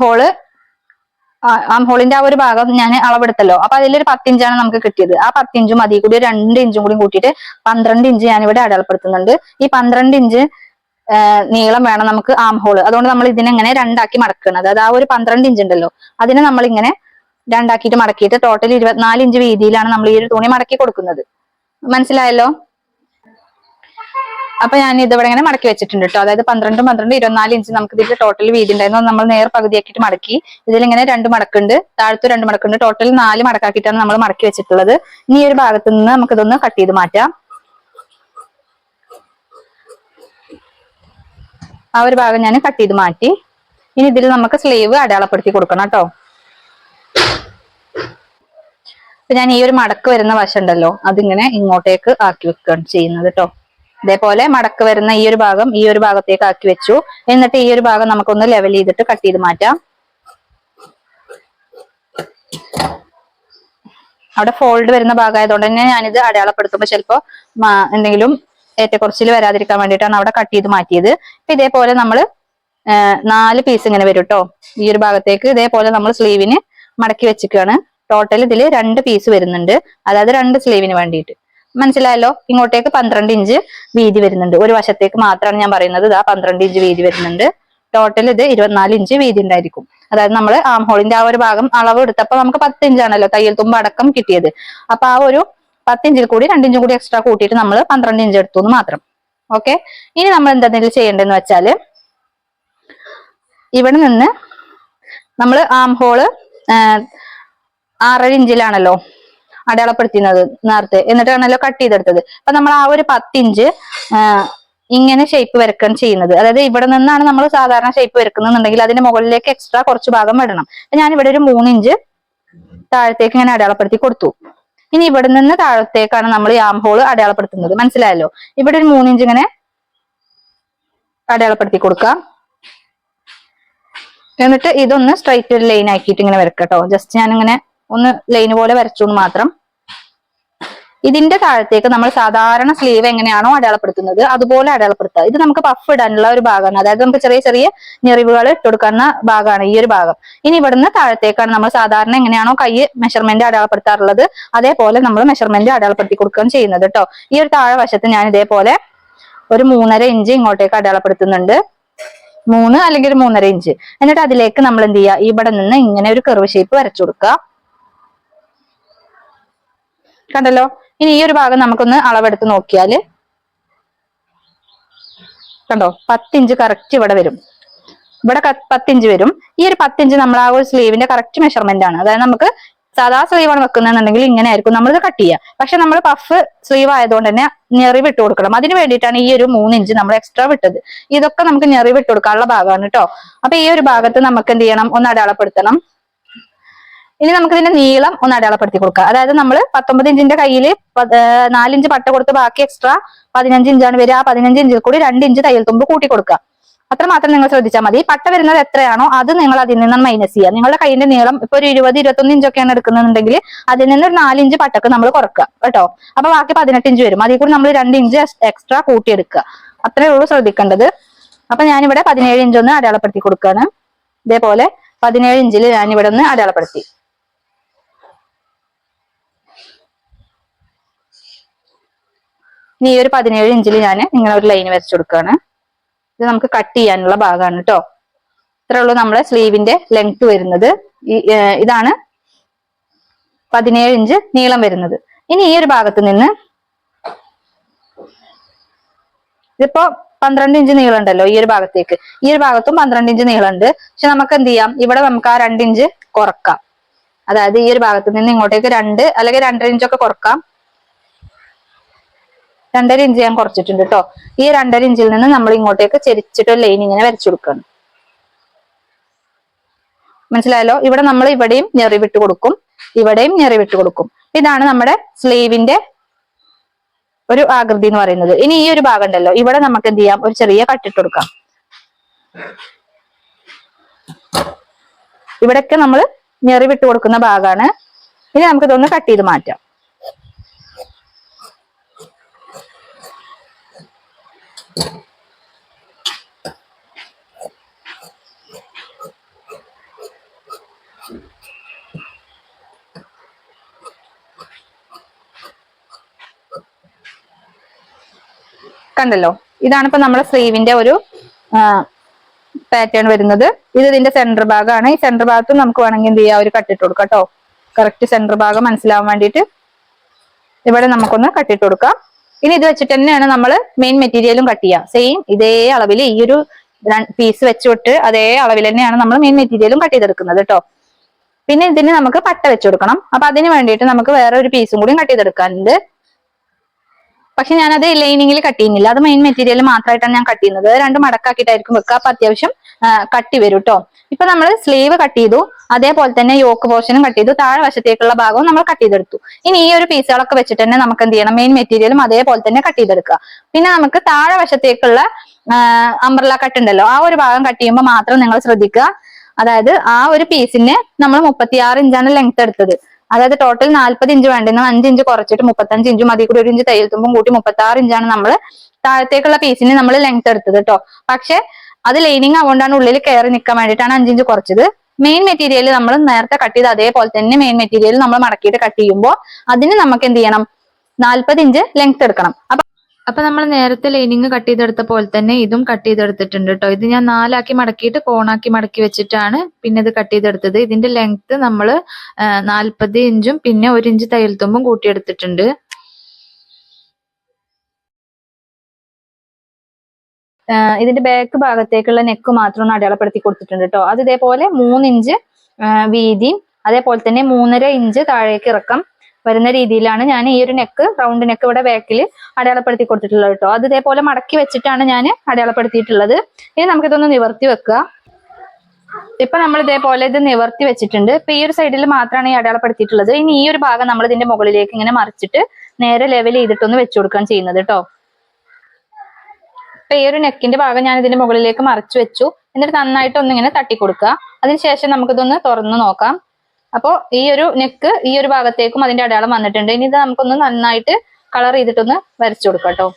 ഹോളിന്റെ ആ ഒരു ഭാഗം ഞാൻ അളവെടുത്തല്ലോ. അപ്പൊ അതിലൊരു 10 ഇഞ്ചാണ് നമുക്ക് കിട്ടിയത്. ആ 10 ഇഞ്ചും അതിൽ കൂടി 2 ഇഞ്ചും കൂടി കൂട്ടിയിട്ട് 12 ഇഞ്ച് ഞാൻ ഇവിടെ അടയാളപ്പെടുത്തുന്നുണ്ട്. ഈ 12 ഇഞ്ച് നീളം വേണം നമുക്ക് ആം ഹോള്. അതുകൊണ്ട് നമ്മൾ ഇതിനെങ്ങനെ രണ്ടാക്കി മടക്കണം. അതായത് ആ ഒരു 12 ഇഞ്ച് ഉണ്ടല്ലോ, അതിനെ നമ്മൾ ഇങ്ങനെ രണ്ടാക്കിയിട്ട് മടക്കിയിട്ട് ടോട്ടൽ 24 ഇഞ്ച് വീതിയിലാണ് നമ്മൾ ഈ ഒരു തുണി മടക്കി കൊടുക്കുന്നത്. മനസ്സിലായല്ലോ? അപ്പൊ ഞാൻ ഇതിവിടെ ഇങ്ങനെ മടക്കി വെച്ചിട്ടുണ്ട് കേട്ടോ. അതായത് 12 24 ഇഞ്ച് നമുക്ക് ഇതിൽ ടോട്ടൽ വീതി ഉണ്ടായിരുന്നു. നമ്മൾ നേർ പകുതിയാക്കിയിട്ട് മടക്കി ഇതിലിങ്ങനെ 2 മടക്കുണ്ട്, താഴത്ത് 2 മടക്കുണ്ട്, ടോട്ടൽ 4 മടക്കാക്കിയിട്ടാണ് നമ്മൾ മടക്കി വെച്ചിട്ടുള്ളത്. ഇനി ഈ ഒരു ഭാഗത്ത് നിന്ന് നമുക്ക് ഇതൊന്ന് കട്ട് ചെയ്ത് മാറ്റാം. ആ ഒരു ഭാഗം ഞാൻ കട്ട് ചെയ്ത് മാറ്റി. ഇനി ഇതിൽ നമുക്ക് സ്ലീവ് അടയാളപ്പെടുത്തി കൊടുക്കണം കേട്ടോ. അപ്പൊ ഞാൻ ഈ ഒരു മടക്ക് വരുന്ന വശം ഉണ്ടല്ലോ, അതിങ്ങനെ ഇങ്ങോട്ടേക്ക് ആക്കി വെക്കുകയാണ് ചെയ്യുന്നത് കേട്ടോ. ഇതേപോലെ മടക്ക് വരുന്ന ഈ ഒരു ഭാഗത്തേക്ക് ആക്കി വെച്ചു. എന്നിട്ട് ഈ ഒരു ഭാഗം നമുക്കൊന്ന് ലെവൽ ചെയ്തിട്ട് കട്ട് ചെയ്ത് മാറ്റാം. അവിടെ ഫോൾഡ് വരുന്ന ഭാഗമായതുകൊണ്ട് തന്നെ ഞാനിത് അടയാളപ്പെടുത്തുമ്പോൾ ചിലപ്പോൾ എന്തെങ്കിലും ഏറ്റക്കുറച്ചിൽ വരാതിരിക്കാൻ വേണ്ടിയിട്ടാണ് അവിടെ കട്ട് ചെയ്ത് മാറ്റിയത്. ഇപ്പൊ ഇതേപോലെ നമ്മൾ 4 പീസ് ഇങ്ങനെ വരും കേട്ടോ. ഈ ഒരു ഭാഗത്തേക്ക് ഇതേപോലെ നമ്മൾ സ്ലീവിന് മടക്കി വെച്ചിരിക്കുകയാണ്. ടോട്ടൽ ഇതിൽ 2 പീസ് വരുന്നുണ്ട്, അതായത് 2 സ്ലീവിന് വേണ്ടിയിട്ട്. മനസ്സിലായല്ലോ? ഇങ്ങോട്ടേക്ക് 12 ഇഞ്ച് വീതി വരുന്നുണ്ട്. ഒരു വശത്തേക്ക് മാത്രമാണ് ഞാൻ പറയുന്നത്. ഇതാ 12 ഇഞ്ച് വീതി വരുന്നുണ്ട്. ടോട്ടൽ ഇത് 24 ഇഞ്ച് വീതി ഉണ്ടായിരിക്കും. അതായത് നമ്മൾ ആം ഹോളിന്റെ ആ ഒരു ഭാഗം അളവ് എടുത്തപ്പോൾ നമുക്ക് 10 ഇഞ്ചാണല്ലോ തയ്യൽ തുമ്പ് അടക്കം കിട്ടിയത്. അപ്പൊ ആ ഒരു 10 ഇഞ്ചിൽ കൂടി 2 ഇഞ്ചും കൂടി എക്സ്ട്രാ കൂട്ടിയിട്ട് നമ്മൾ 12 ഇഞ്ച് എടുത്തു എന്ന് മാത്രം. ഓക്കെ. ഇനി നമ്മൾ എന്തെങ്കിലും ചെയ്യേണ്ടതെന്ന് വെച്ചാല്, ഇവിടെ നിന്ന് നമ്മൾ ആം ഹോള് 6.5 ഇഞ്ചിലാണല്ലോ അടയാളപ്പെടുത്തുന്നത് നേരത്തെ, എന്നിട്ടാണല്ലോ കട്ട് ചെയ്തെടുത്തത്. അപ്പൊ നമ്മൾ ആ ഒരു 10 ഇഞ്ച് ഇങ്ങനെ ഷേപ്പ് വരക്കാൻ ചെയ്യുന്നത്. അതായത് ഇവിടെ നിന്നാണ് നമ്മൾ സാധാരണ ഷേപ്പ് വരക്കുന്നുണ്ടെങ്കിൽ അതിന്റെ മുകളിലേക്ക് എക്സ്ട്രാ കുറച്ച് ഭാഗം ഇടണം. ഞാൻ ഇവിടെ ഒരു 3 ഇഞ്ച് താഴത്തേക്ക് ഇങ്ങനെ അടയാളപ്പെടുത്തി കൊടുത്തു. ഇനി ഇവിടെ നിന്ന് താഴത്തേക്കാണ് നമ്മൾ ഈ ആം ഹോൾ അടയാളപ്പെടുത്തുന്നത്. മനസ്സിലായല്ലോ? ഇവിടെ ഒരു 3 ഇഞ്ച് ഇങ്ങനെ അടയാളപ്പെടുത്തി കൊടുക്കാം. എന്നിട്ട് ഇതൊന്ന് സ്ട്രൈറ്റ് ഒരു ലൈൻ ആക്കിയിട്ട് ഇങ്ങനെ വരക്കട്ടോ. ജസ്റ്റ് ഞാൻ ഇങ്ങനെ ഒന്ന് ലൈൻ പോലെ വരച്ചു മാത്രം. ഇതിന്റെ താഴത്തേക്ക് നമ്മൾ സാധാരണ സ്ലീവ് എങ്ങനെയാണോ അടയാളപ്പെടുത്തുന്നത് അതുപോലെ അടയാളപ്പെടുത്തുക. ഇത് നമുക്ക് പഫ് ഇടാനുള്ള ഒരു ഭാഗമാണ്. അതായത് നമുക്ക് ചെറിയ ചെറിയ ഞെറിവുകൾ ഇട്ടുകൊടുക്കുന്ന ഭാഗമാണ് ഈ ഒരു ഭാഗം. ഇനി ഇവിടുന്ന് താഴത്തേക്കാണ് നമ്മൾ സാധാരണ എങ്ങനെയാണോ കൈ മെഷർമെന്റ് അടയാളപ്പെടുത്താറുള്ളത് അതേപോലെ നമ്മൾ മെഷർമെന്റ് അടയാളപ്പെടുത്തി കൊടുക്കുകയും ചെയ്യുന്നത് കേട്ടോ. ഈ ഒരു താഴെ വശത്ത് ഞാൻ ഇതേപോലെ ഒരു 3.5 ഇഞ്ച് ഇങ്ങോട്ടേക്ക് അടയാളപ്പെടുത്തുന്നുണ്ട്. 3 അല്ലെങ്കിൽ ഒരു 3.5 ഇഞ്ച്. എന്നിട്ട് അതിലേക്ക് നമ്മൾ എന്ത് ചെയ്യുക, ഇവിടെ നിന്ന് ഇങ്ങനെ ഒരു കർവ് ഷേപ്പ് വരച്ചു കൊടുക്കുക. കണ്ടല്ലോ? ഇനി ഈ ഒരു ഭാഗം നമുക്കൊന്ന് അളവെടുത്ത് നോക്കിയാല് കണ്ടോ, 10 ഇഞ്ച് കറക്റ്റ് ഇവിടെ വരും. ഇവിടെ 10 ഇഞ്ച് വരും. ഈ ഒരു 10 ഇഞ്ച് നമ്മൾ ആ ഒരു സ്ലീവിന്റെ കറക്റ്റ് മെഷർമെന്റ് ആണ്. അതായത് നമുക്ക് സാധാ സ്ലീവാണ് വെക്കുന്നുണ്ടെങ്കിൽ ഇങ്ങനെ ആയിരിക്കും നമ്മളിത് കട്ട് ചെയ്യുക. പക്ഷെ നമ്മൾ പഫ് സ്ലീവ് ആയതുകൊണ്ട് തന്നെ ഞെറിവ് ഇട്ട് കൊടുക്കണം. അതിന് വേണ്ടിയിട്ടാണ് ഈ ഒരു 3 ഇഞ്ച് നമ്മൾ എക്സ്ട്രാ വിട്ടത്. ഇതൊക്കെ നമുക്ക് ഞെറിവ് ഇട്ട് കൊടുക്കാനുള്ള ഭാഗമാണ് കേട്ടോ. അപ്പൊ ഈ ഒരു ഭാഗത്ത് നമുക്ക് എന്ത് ചെയ്യണം, ഒന്ന് അടയാളപ്പെടുത്തണം. ഇനി നമുക്ക് ഇതിന്റെ നീളം ഒന്ന് അടയാളപ്പെടുത്തി കൊടുക്കാം. അതായത് നമ്മൾ 19 ഇഞ്ചിന്റെ കയ്യിൽ 4 ഇഞ്ച് പട്ട കൊടുത്ത് ബാക്കി എക്സ്ട്രാ 15 ഇഞ്ചാണ് വരിക. ആ 15 ഇഞ്ചിൽ കൂടി 2 ഇഞ്ച് തയ്യൽ തുമ്പ് കൂട്ടി കൊടുക്കുക. അത്രമാത്രം നിങ്ങൾ ശ്രദ്ധിച്ചാൽ മതി. പട്ട വരുന്നത് എത്രയാണോ അത് നിങ്ങൾ അതിൽ നിന്ന് മൈനസ് ചെയ്യുക. നിങ്ങളുടെ കൈയിന്റെ നീളം ഇപ്പൊ ഒരു 20-21 ഇഞ്ചൊക്കെയാണ് എടുക്കുന്നുണ്ടെങ്കിൽ അതിൽ നിന്ന് ഒരു 4 ഇഞ്ച് പട്ടക്ക് നമ്മൾ കുറക്കുക കേട്ടോ. അപ്പൊ ബാക്കി 18 ഇഞ്ച് വരും. അതിൽ കൂടി നമ്മൾ 2 ഇഞ്ച് എക്സ്ട്രാ കൂട്ടിയെടുക്കുക. അത്രേ ഉള്ളൂ ശ്രദ്ധിക്കേണ്ടത്. അപ്പൊ ഞാനിവിടെ 17 ഇഞ്ച് ഒന്ന് അടയാളപ്പെടുത്തി കൊടുക്കുകയാണ്. ഇതേപോലെ 17 ഇഞ്ചിൽ ഞാനിവിടെ ഒന്ന് അടയാളപ്പെടുത്തി. ഇനി ഈ ഒരു 17 ഇഞ്ചിൽ ഞാൻ ഇങ്ങനെ ഒരു ലൈൻ വരച്ചു കൊടുക്കുകയാണ്. ഇത് നമുക്ക് കട്ട് ചെയ്യാനുള്ള ഭാഗമാണ് കേട്ടോ. ഇത്രേ ഉള്ളൂ നമ്മുടെ സ്ലീവിന്റെ ലെങ്ത് വരുന്നത്. ഇതാണ് 17 ഇഞ്ച് നീളം വരുന്നത്. ഇനി ഈ ഒരു ഭാഗത്ത് നിന്ന് ഇതിപ്പോ 12 ഇഞ്ച് നീളം ഉണ്ടല്ലോ ഈ ഒരു ഭാഗത്തേക്ക്. ഈ ഒരു ഭാഗത്തും 12 ഇഞ്ച് നീളം ഉണ്ട്. പക്ഷെ നമുക്ക് എന്ത് ചെയ്യാം, ഇവിടെ നമുക്ക് ആ 2 ഇഞ്ച് കുറക്കാം. അതായത് ഈ ഒരു ഭാഗത്ത് നിന്ന് ഇങ്ങോട്ടേക്ക് 2 അല്ലെങ്കിൽ 2.5 ഇഞ്ചൊക്കെ കുറക്കാം. 2.5 ഇഞ്ച് ഞാൻ കുറച്ചിട്ടുണ്ട് കേട്ടോ. ഈ 2.5 ഇഞ്ചിൽ നിന്ന് നമ്മൾ ഇങ്ങോട്ടേക്ക് ചെരിച്ചിട്ട് ലൈൻ ഇങ്ങനെ വരച്ചു കൊടുക്കണം. മനസ്സിലായല്ലോ? ഇവിടെ നമ്മൾ ഇവിടെയും ഞെറിവിട്ട് കൊടുക്കും, ഇവിടെയും ഞെറിവിട്ട് കൊടുക്കും. ഇതാണ് നമ്മുടെ സ്ലീവിന്റെ ഒരു ആകൃതി എന്ന് പറയുന്നത്. ഇനി ഈ ഒരു ഭാഗം ഉണ്ടല്ലോ, ഇവിടെ നമുക്ക് എന്ത് ചെയ്യാം, ഒരു ചെറിയ കട്ടിട്ട് കൊടുക്കാം. ഇവിടെയൊക്കെ നമ്മൾ ഞെറിവിട്ട് കൊടുക്കുന്ന ഭാഗമാണ്. ഇനി നമുക്ക് ഇതൊന്ന് കട്ട് ചെയ്ത് മാറ്റാം. കണ്ടല്ലോ? ഇതാണ് ഇപ്പൊ നമ്മുടെ സ്ലീവിന്റെ ഒരു പാറ്റേൺ വരുന്നത്. ഇത് ഇതിന്റെ സെന്റർ ഭാഗമാണ്. ഈ സെന്റർ ഭാഗത്ത് നമുക്ക് വേണമെങ്കിൽ എന്ത് ചെയ്യാം, ഒരു കട്ടിട്ട് കൊടുക്കാം കേട്ടോ. കറക്റ്റ് സെന്റർ ഭാഗം മനസ്സിലാവാൻ വേണ്ടിയിട്ട് ഇവിടെ നമുക്കൊന്ന് കട്ടിട്ട് കൊടുക്കാം. ഇനി ഇത് വെച്ചിട്ട് തന്നെയാണ് നമ്മൾ മെയിൻ മെറ്റീരിയലും കട്ട് ചെയ്യുക. സെയിം ഇതേ അളവിൽ ഈ ഒരു പീസ് വെച്ചുവിട്ട് അതേ അളവിൽ തന്നെയാണ് നമ്മൾ മെയിൻ മെറ്റീരിയലും കട്ട് ചെയ്തെടുക്കുന്നത് കേട്ടോ. പിന്നെ ഇതിന് നമുക്ക് പട്ട വെച്ചു കൊടുക്കണം. അപ്പൊ അതിന് വേണ്ടിയിട്ട് നമുക്ക് വേറെ ഒരു പീസും കൂടി കട്ട് ചെയ്തെടുക്കാനുണ്ട്. പക്ഷെ ഞാനത് ലൈനിങ്ങിൽ കട്ട് ചെയ്യുന്നില്ല, അത് മെയിൻ മെറ്റീരിയൽ മാത്രമായിട്ടാണ് ഞാൻ കട്ട് ചെയ്യുന്നത്. 2 മടക്കാക്കിയിട്ടായിരിക്കും വെക്കുക. അപ്പൊ അത്യാവശ്യം കട്ടി വരും കേട്ടോ. ഇപ്പൊ നമ്മൾ സ്ലീവ് കട്ട് ചെയ്തു, അതേപോലെ തന്നെ യോക്ക് പോർഷനും കട്ട് ചെയ്തു, താഴെ വശത്തേക്കുള്ള ഭാഗവും നമ്മൾ കട്ട് ചെയ്തെടുത്തു. ഇനി ഈ ഒരു പീസുകളൊക്കെ വെച്ചിട്ട് തന്നെ നമുക്ക് എന്ത് ചെയ്യണം, മെയിൻ മെറ്റീരിയലും അതേപോലെ തന്നെ കട്ട് ചെയ്തെടുക്കുക. പിന്നെ നമുക്ക് താഴെ വശത്തേക്കുള്ള അംബ്രല കട്ട് ഉണ്ടല്ലോ, ആ ഒരു ഭാഗം കട്ട് ചെയ്യുമ്പോൾ മാത്രം നിങ്ങൾ ശ്രദ്ധിക്കുക. അതായത് ആ ഒരു പീസിന് നമ്മൾ 36 ഇഞ്ചാണ് ലെങ്ത് എടുത്തത്. അതായത് ടോട്ടൽ 40 ഇഞ്ച് വേണ്ടെന്ന് 5 ഇഞ്ച് കുറച്ചിട്ട് 35 ഇഞ്ചും അതിൽ കൂടി 1 ഇഞ്ച് തയ്യൽ തുമ്പും കൂട്ടി 36 ഇഞ്ചാണ് നമ്മൾ താഴത്തേക്കുള്ള പീസിന് നമ്മൾ ലെങ്ത് എടുത്തത് കേട്ടോ. പക്ഷെ അത് ലൈനിങ് ആവുകൊണ്ടാണ് ഉള്ളിൽ കയറി നിൽക്കാൻ വേണ്ടിയിട്ടാണ് 5 ഇഞ്ച് കുറച്ചത്. മെയിൻ മെറ്റീരിയൽ നമ്മൾ നേരത്തെ കട്ട് ചെയ്ത് അതേപോലെ തന്നെ മെയിൻ മെറ്റീരിയൽ നമ്മൾ മടക്കിയിട്ട് കട്ട് ചെയ്യുമ്പോൾ അതിന് നമുക്ക് എന്ത് ചെയ്യണം, 40 ഇഞ്ച് ലെങ്ത് എടുക്കണം. അപ്പൊ നമ്മൾ നേരത്തെ ലൈനിങ് കട്ട് ചെയ്തെടുത്ത പോലെ തന്നെ ഇതും കട്ട് ചെയ്തെടുത്തിട്ടുണ്ട് കേട്ടോ. ഇത് ഞാൻ 4 ആക്കി മടക്കിയിട്ട് കോണാക്കി മടക്കി വെച്ചിട്ടാണ് പിന്നെ ഇത് കട്ട് ചെയ്തെടുത്തത്. ഇതിന്റെ ലെങ്ത് നമ്മൾ 40 ഇഞ്ചും പിന്നെ 1 ഇഞ്ച് തയ്യൽ തുമ്പും കൂട്ടിയെടുത്തിട്ടുണ്ട്. ഇതിന്റെ ബാക്ക് ഭാഗത്തേക്കുള്ള നെക്ക് മാത്രം ഒന്ന് അടയാളപ്പെടുത്തി കൊടുത്തിട്ടുണ്ട് കേട്ടോ. അത് ഇതേപോലെ 3 ഇഞ്ച് വീതിയും അതേപോലെ തന്നെ 3.5 ഇഞ്ച് താഴേക്ക് ഇറക്കം വരുന്ന രീതിയിലാണ് ഞാൻ ഈ ഒരു നെക്ക്, റൗണ്ട് നെക്ക് ഇവിടെ ബാക്കിൽ അടയാളപ്പെടുത്തി കൊടുത്തിട്ടുള്ളത് കേട്ടോ. അത് ഇതേപോലെ മടക്കി വെച്ചിട്ടാണ് ഞാൻ അടയാളപ്പെടുത്തിയിട്ടുള്ളത്. ഇനി നമുക്കിതൊന്ന് നിവർത്തി വെക്കുക. ഇപ്പൊ നമ്മൾ ഇതേപോലെ ഇത് നിവർത്തി വെച്ചിട്ടുണ്ട്. ഇപ്പൊ ഈ ഒരു സൈഡിൽ മാത്രമാണ് ഈ അടയാളപ്പെടുത്തിയിട്ടുള്ളത്. ഇനി ഈ ഒരു ഭാഗം നമ്മൾ ഇതിന്റെ മുകളിലേക്ക് ഇങ്ങനെ മറിച്ചിട്ട് നേരെ ലെവൽ ചെയ്തിട്ടൊന്ന് വെച്ചു കൊടുക്കുകയാണ് ചെയ്യുന്നത് കേട്ടോ. ഇപ്പൊ ഈ ഒരു നെക്കിന്റെ ഭാഗം ഞാൻ ഇതിന്റെ മുകളിലേക്ക് മറിച്ചു വെച്ചു. എന്നിട്ട് നന്നായിട്ട് ഒന്നിങ്ങനെ തട്ടി കൊടുക്കുക. അതിനുശേഷം നമുക്കിതൊന്ന് തുറന്ന് നോക്കാം. അപ്പോൾ ഈ ഒരു നെക്ക് ഈ ഒരു ഭാഗത്തേക്കും അതിന്റെ അടയാളം വന്നിട്ടുണ്ട്. ഇനി ഇത് നമുക്കൊന്ന് നന്നായിട്ട് കളർ ചെയ്തിട്ടൊന്ന് വരച്ചു കൊടുക്കാം കേട്ടോ.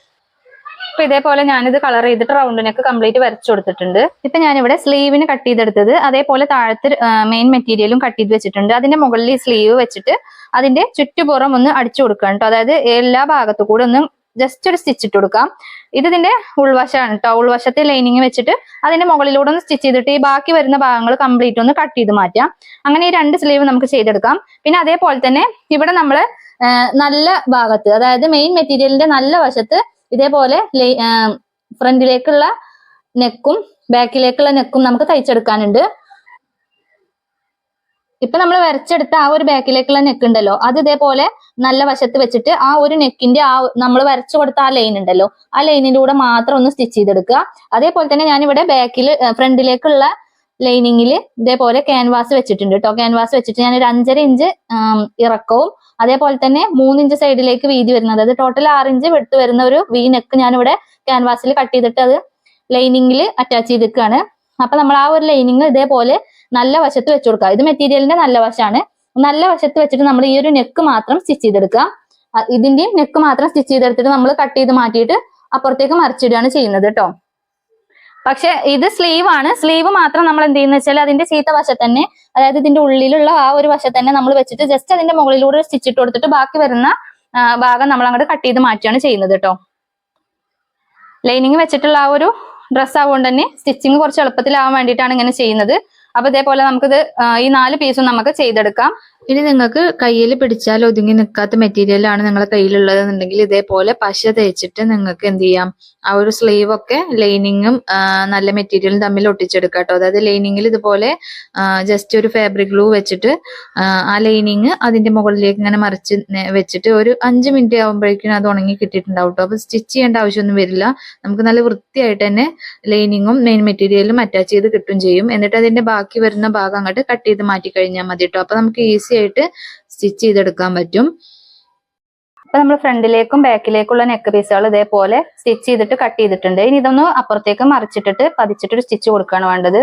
അപ്പൊ ഇതേപോലെ ഞാനിത് കളർ ചെയ്തിട്ട് റൗണ്ട് നെക്ക് കംപ്ലീറ്റ് വരച്ചു കൊടുത്തിട്ടുണ്ട്. ഇപ്പൊ ഞാനിവിടെ സ്ലീവിന് കട്ട് ചെയ്തെടുത്തത്, അതേപോലെ താഴത്ത് മെയിൻ മെറ്റീരിയലും കട്ട് ചെയ്ത് വെച്ചിട്ടുണ്ട്. അതിന്റെ മുകളിൽ സ്ലീവ് വെച്ചിട്ട് അതിന്റെ ചുറ്റുപുറം ഒന്ന് അടിച്ചു കൊടുക്കാം കേട്ടോ. അതായത് എല്ലാ ഭാഗത്തു കൂടെ ഒന്ന് ജസ്റ്റ് ഒരു സ്റ്റിച്ച് ഇട്ട് കൊടുക്കാം. ഇതിന്റെ ഉൾവശമാണ് കേട്ടോ. ഉൾവശത്തെ ലൈനിങ് വെച്ചിട്ട് അതിന്റെ മുകളിലൂടെ ഒന്ന് സ്റ്റിച്ച് ചെയ്തിട്ട് ഈ ബാക്കി വരുന്ന ഭാഗങ്ങൾ കംപ്ലീറ്റ് ഒന്ന് കട്ട് ചെയ്ത് മാറ്റാം. അങ്ങനെ ഈ 2 സ്ലീവ് നമുക്ക് ചെയ്തെടുക്കാം. പിന്നെ അതേപോലെ തന്നെ ഇവിടെ നമ്മള് നല്ല ഭാഗത്ത്, അതായത് മെയിൻ മെറ്റീരിയലിന്റെ നല്ല വശത്ത് ഇതേപോലെ ഫ്രണ്ടിലേക്കുള്ള നെക്കും ബാക്കിലേക്കുള്ള നെക്കും നമുക്ക് തയ്ച്ചെടുക്കാനുണ്ട്. ഇപ്പൊ നമ്മൾ വരച്ചെടുത്ത ആ ഒരു ബാക്കിലേക്കുള്ള നെക്ക് ഉണ്ടല്ലോ, അത് ഇതേപോലെ നല്ല വശത്ത് വെച്ചിട്ട് ആ ഒരു നെക്കിന്റെ ആ നമ്മൾ വരച്ചു കൊടുത്ത ആ ലൈൻ ഉണ്ടല്ലോ, ആ ലൈനിന്റെ കൂടെ മാത്രം ഒന്ന് സ്റ്റിച്ച് ചെയ്തെടുക്കുക. അതേപോലെ തന്നെ ഞാനിവിടെ ഫ്രണ്ടിലേക്കുള്ള ലൈനിങ്ങിൽ ഇതേപോലെ ക്യാൻവാസ് വെച്ചിട്ടുണ്ട് കേട്ടോ. ക്യാൻവാസ് വെച്ചിട്ട് ഞാൻ ഒരു 5.5 ഇഞ്ച് ഇറക്കവും അതേപോലെ തന്നെ 3 ഇഞ്ച് സൈഡിലേക്ക് വീതി വരുന്നത്, അത് ടോട്ടൽ 6 ഇഞ്ച് വിട്ട് വരുന്ന ഒരു വി നെക്ക് ഞാനിവിടെ ക്യാൻവാസിൽ കട്ട് ചെയ്തിട്ട് അത് ലൈനിങ്ങിൽ അറ്റാച്ച് ചെയ്തിരിക്കുകയാണ്. അപ്പൊ നമ്മൾ ആ ഒരു ലൈനിങ് ഇതേപോലെ നല്ല വശത്ത് വെച്ചു കൊടുക്കുക. ഇത് മെറ്റീരിയലിന്റെ നല്ല വശമാണ്. നല്ല വശത്ത് വെച്ചിട്ട് നമ്മൾ ഈ ഒരു നെക്ക് മാത്രം സ്റ്റിച്ച് ചെയ്തെടുക്കുക. ഇതിന്റെ നെക്ക് മാത്രം സ്റ്റിച്ച് ചെയ്തെടുത്തിട്ട് നമ്മൾ കട്ട് ചെയ്ത് മാറ്റിയിട്ട് അപ്പുറത്തേക്ക് മറിച്ചിടുകയാണ് ചെയ്യുന്നത് കേട്ടോ. പക്ഷെ ഇത് സ്ലീവ് ആണ്. സ്ലീവ് മാത്രം നമ്മൾ എന്ത് ചെയ്യുന്ന വെച്ചാൽ അതിന്റെ ചീത്ത വശത്ത് തന്നെ, അതായത് ഇതിന്റെ ഉള്ളിലുള്ള ആ ഒരു വശത്ത് തന്നെ നമ്മൾ വെച്ചിട്ട് ജസ്റ്റ് അതിന്റെ മുകളിലൂടെ സ്റ്റിച്ച് ഇട്ട് കൊടുത്തിട്ട് ബാക്കി വരുന്ന ഭാഗം നമ്മൾ അങ്ങോട്ട് കട്ട് ചെയ്ത് മാറ്റുകയാണ് ചെയ്യുന്നത് കേട്ടോ. ലൈനിങ് വെച്ചിട്ടുള്ള ആ ഒരു ഡ്രസ്സ് ആവുകൊണ്ട് തന്നെ സ്റ്റിച്ചിങ് കുറച്ച് എളുപ്പത്തിലാവാൻ വേണ്ടിയിട്ടാണ് ഇങ്ങനെ ചെയ്യുന്നത്. അപ്പൊ ഇതേപോലെ നമുക്കിത് ഈ 4 പീസും നമുക്ക് ചെയ്തെടുക്കാം. ഇനി നിങ്ങൾക്ക് കയ്യിൽ പിടിച്ചാൽ ഒതുങ്ങി നിൽക്കാത്ത മെറ്റീരിയലാണ് നിങ്ങളെ കയ്യിലുള്ളതെന്നുണ്ടെങ്കിൽ ഇതേപോലെ പശ തേച്ചിട്ട് നിങ്ങൾക്ക് എന്ത് ചെയ്യാം, ആ ഒരു സ്ലീവ് ഒക്കെ ലൈനിങ്ങും നല്ല മെറ്റീരിയലും തമ്മിൽ ഒട്ടിച്ചെടുക്കാം കേട്ടോ. അതായത് ലൈനിങ്ങിൽ ഇതുപോലെ ജസ്റ്റ് ഒരു ഫാബ്രിക് ഗ്ലൂ വെച്ചിട്ട് ആ ലൈനിങ് അതിന്റെ മുകളിലേക്ക് ഇങ്ങനെ മറിച്ച് വെച്ചിട്ട് ഒരു 5 മിനിറ്റ് ആകുമ്പോഴേക്കും അത് ഉണങ്ങി കിട്ടിയിട്ടുണ്ടാവും കേട്ടോ. അപ്പൊ സ്റ്റിച്ച് ചെയ്യേണ്ട ആവശ്യമൊന്നും വരില്ല. നമുക്ക് നല്ല വൃത്തിയായിട്ട് തന്നെ ലൈനിങ്ങും മെയിൻ മെറ്റീരിയലും അറ്റാച്ച് ചെയ്ത് കിട്ടും ചെയ്യും. എന്നിട്ട് അതിന്റെ ബാക്കി വരുന്ന ഭാഗം അങ്ങോട്ട് കട്ട് ചെയ്ത് മാറ്റി കഴിഞ്ഞാൽ മതി കേട്ടോ. അപ്പൊ നമുക്ക് ഈസി ആയിട്ട് സ്റ്റിച്ച് ചെയ്തെടുക്കാൻ പറ്റും. അപ്പൊ നമ്മൾ ഫ്രണ്ടിലേക്കും ബാക്കിലേക്കുള്ള നെക്ക് പീസുകൾ ഇതേപോലെ സ്റ്റിച്ച് ചെയ്തിട്ട് കട്ട് ചെയ്തിട്ടുണ്ട്. ഇനി ഇതൊന്ന് അപ്പുറത്തേക്ക് മറിച്ചിട്ടിട്ട് പതിച്ചിട്ടൊരു സ്റ്റിച്ച് കൊടുക്കുകയാണ് വേണ്ടത്.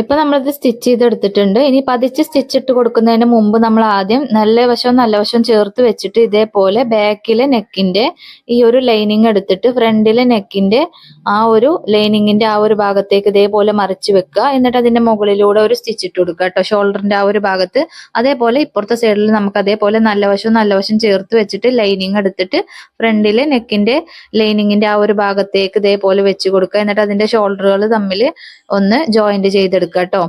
ഇപ്പൊ നമ്മളിത് സ്റ്റിച്ച് ചെയ്തെടുത്തിട്ടുണ്ട്. ഇനി പതിച്ച് സ്റ്റിച്ച് ഇട്ട് കൊടുക്കുന്നതിന് മുമ്പ് നമ്മൾ ആദ്യം നല്ല വശവും ചേർത്ത് വെച്ചിട്ട് ഇതേപോലെ ബാക്കിലെ നെക്കിന്റെ ഈ ഒരു ലൈനിങ് എടുത്തിട്ട് ഫ്രണ്ടിലെ നെക്കിന്റെ ആ ഒരു ലൈനിങ്ങിന്റെ ആ ഒരു ഭാഗത്തേക്ക് ഇതേപോലെ മറിച്ച് വെക്കുക. എന്നിട്ട് അതിന്റെ മുകളിലൂടെ ഒരു സ്റ്റിച്ച് ഇട്ട് കൊടുക്കുക കേട്ടോ, ഷോൾഡറിന്റെ ആ ഒരു ഭാഗത്ത്. അതേപോലെ ഇപ്പുറത്തെ സൈഡിൽ നമുക്ക് അതേപോലെ നല്ല വശം ചേർത്ത് വെച്ചിട്ട് ലൈനിങ് എടുത്തിട്ട് ഫ്രണ്ടിലെ നെക്കിന്റെ ലൈനിങ്ങിന്റെ ആ ഒരു ഭാഗത്തേക്ക് ഇതേപോലെ വെച്ച് കൊടുക്കുക. എന്നിട്ട് അതിന്റെ ഷോൾഡറുകൾ തമ്മിൽ ഒന്ന് ജോയിന്റ് ചെയ്തെടുക്കുക കേട്ടോ.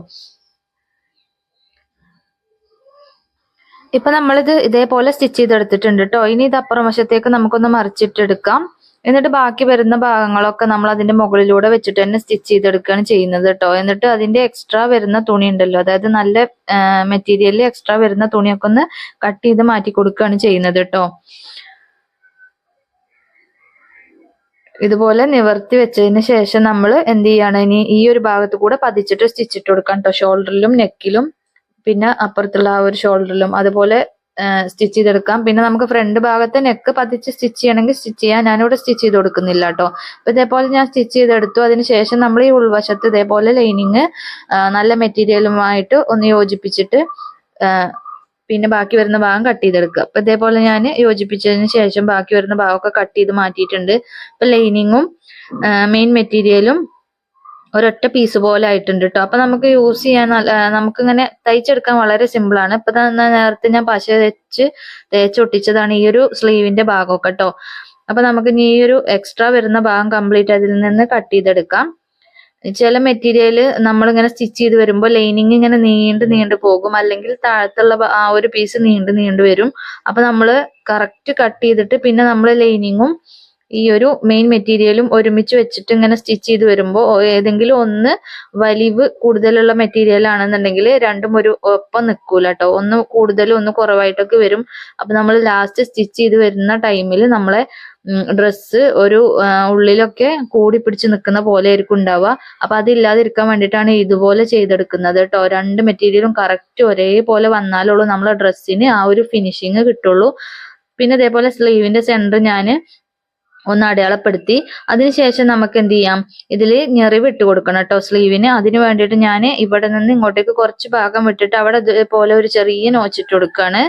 ഇപ്പൊ നമ്മളിത് ഇതേപോലെ സ്റ്റിച്ച് ചെയ്തെടുത്തിട്ടുണ്ട് കേട്ടോ. ഇനി ഇത് അപ്പുറം വശത്തേക്ക് നമുക്കൊന്ന് മറിച്ചിട്ടെടുക്കാം. എന്നിട്ട് ബാക്കി വരുന്ന ഭാഗങ്ങളൊക്കെ നമ്മൾ അതിന്റെ മുകളിലൂടെ വെച്ചിട്ട് തന്നെ സ്റ്റിച്ച് ചെയ്തെടുക്കുകയാണ് ചെയ്യുന്നത് കേട്ടോ. എന്നിട്ട് അതിന്റെ എക്സ്ട്രാ വരുന്ന തുണി ഉണ്ടല്ലോ, അതായത് നല്ല മെറ്റീരിയലിൽ എക്സ്ട്രാ വരുന്ന തുണിയൊക്കെ ഒന്ന് കട്ട് ചെയ്ത് മാറ്റി കൊടുക്കുകയാണ് ചെയ്യുന്നത് കേട്ടോ. ഇതുപോലെ നിവർത്തി വെച്ചതിന് ശേഷം നമ്മൾ എന്ത് ചെയ്യാണ്, ഇനി ഈ ഒരു ഭാഗത്ത് കൂടെ പതിച്ചിട്ട് സ്റ്റിച്ച് ഇട്ട് കൊടുക്കാം കേട്ടോ. ഷോൾഡറിലും നെക്കിലും പിന്നെ അപ്പുറത്തുള്ള ആ ഒരു ഷോൾഡറിലും അതുപോലെ സ്റ്റിച്ച് ചെയ്തെടുക്കാം. പിന്നെ നമുക്ക് ഫ്രണ്ട് ഭാഗത്ത് നെക്ക് പതിച്ച് സ്റ്റിച്ച് ചെയ്യണമെങ്കിൽ സ്റ്റിച്ച് ചെയ്യാം. ഞാനിവിടെ സ്റ്റിച്ച് ചെയ്ത് കൊടുക്കുന്നില്ല കേട്ടോ. അപ്പൊ ഇതേപോലെ ഞാൻ സ്റ്റിച്ച് ചെയ്തെടുത്തു. അതിനുശേഷം നമ്മൾ ഈ ഉൾവശത്ത് ഇതേപോലെ ലൈനിങ് നല്ല മെറ്റീരിയലുമായിട്ട് ഒന്ന് യോജിപ്പിച്ചിട്ട് പിന്നെ ബാക്കി വരുന്ന ഭാഗം കട്ട് ചെയ്തെടുക്കുക. അപ്പൊ ഇതേപോലെ ഞാൻ യോജിപ്പിച്ചതിന് ശേഷം ബാക്കി വരുന്ന ഭാഗമൊക്കെ കട്ട് ചെയ്ത് മാറ്റിയിട്ടുണ്ട്. ഇപ്പൊ ലൈനിങ്ങും മെയിൻ മെറ്റീരിയലും ഒരൊറ്റ പീസ് പോലെ ആയിട്ടുണ്ട് കേട്ടോ. അപ്പൊ നമുക്ക് യൂസ് ചെയ്യാൻ നമുക്കിങ്ങനെ തയ്ച്ചെടുക്കാൻ വളരെ സിമ്പിൾ ആണ്. ഇപ്പൊ നേരത്തെ ഞാൻ പശ തേച്ചൊട്ടിച്ചതാണ് ഈ ഒരു സ്ലീവിന്റെ ഭാഗമൊക്കെ കേട്ടോ. അപ്പൊ നമുക്ക് ഇനി ഈ ഒരു എക്സ്ട്രാ വരുന്ന ഭാഗം കംപ്ലീറ്റ് അതിൽ നിന്ന് കട്ട് ചെയ്തെടുക്കാം. ചില മെറ്റീരിയൽ നമ്മളിങ്ങനെ സ്റ്റിച്ച് ചെയ്ത് വരുമ്പോൾ ലൈനിങ് ഇങ്ങനെ നീണ്ടു പോകും, അല്ലെങ്കിൽ താഴത്തുള്ള ആ ഒരു പീസ് നീണ്ടു വരും. അപ്പൊ നമ്മൾ കറക്റ്റ് കട്ട് ചെയ്തിട്ട് പിന്നെ നമ്മൾ ലൈനിങ്ങും ഈ ഒരു മെയിൻ മെറ്റീരിയലും ഒരുമിച്ച് വെച്ചിട്ട് ഇങ്ങനെ സ്റ്റിച്ച് ചെയ്ത് വരുമ്പോൾ ഏതെങ്കിലും ഒന്ന് വലിവ് കൂടുതലുള്ള മെറ്റീരിയൽ ആണെന്നുണ്ടെങ്കിൽ രണ്ടും ഒരു ഒപ്പം നിൽക്കൂല കേട്ടോ. ഒന്ന് കൂടുതലും ഒന്ന് കുറവായിട്ടൊക്കെ വരും. അപ്പൊ നമ്മൾ ലാസ്റ്റ് സ്റ്റിച്ച് ചെയ്ത് വരുന്ന ടൈമിൽ നമ്മളെ ഡ്രസ്സ് ഒരു ഉള്ളിലൊക്കെ കൂടി പിടിച്ച് നിൽക്കുന്ന പോലെ ആയിരിക്കും ഉണ്ടാവുക. അപ്പൊ അതില്ലാതിരിക്കാൻ വേണ്ടിയിട്ടാണ് ഇതുപോലെ ചെയ്തെടുക്കുന്നത് കേട്ടോ. രണ്ട് മെറ്റീരിയലും കറക്റ്റ് ഒരേപോലെ വന്നാലുള്ളൂ നമ്മളെ ഡ്രസ്സിന് ആ ഒരു ഫിനിഷിങ് കിട്ടുള്ളൂ. പിന്നെ ഇതേപോലെ സ്ലീവിന്റെ സെന്റർ ഞാൻ ഒന്ന് അടയാളപ്പെടുത്തി. അതിനുശേഷം നമുക്ക് എന്ത് ചെയ്യാം, ഇതിൽ ഞെറിവ് ഇട്ട് കൊടുക്കണം കേട്ടോ സ്ലീവിന്. അതിന് വേണ്ടിയിട്ട് ഞാൻ ഇവിടെ നിന്ന് ഇങ്ങോട്ടേക്ക് കുറച്ച് ഭാഗം വിട്ടിട്ട് അവിടെ ഇതേപോലെ ഒരു ചെറിയ നോച്ചിട്ട് കൊടുക്കാണ്.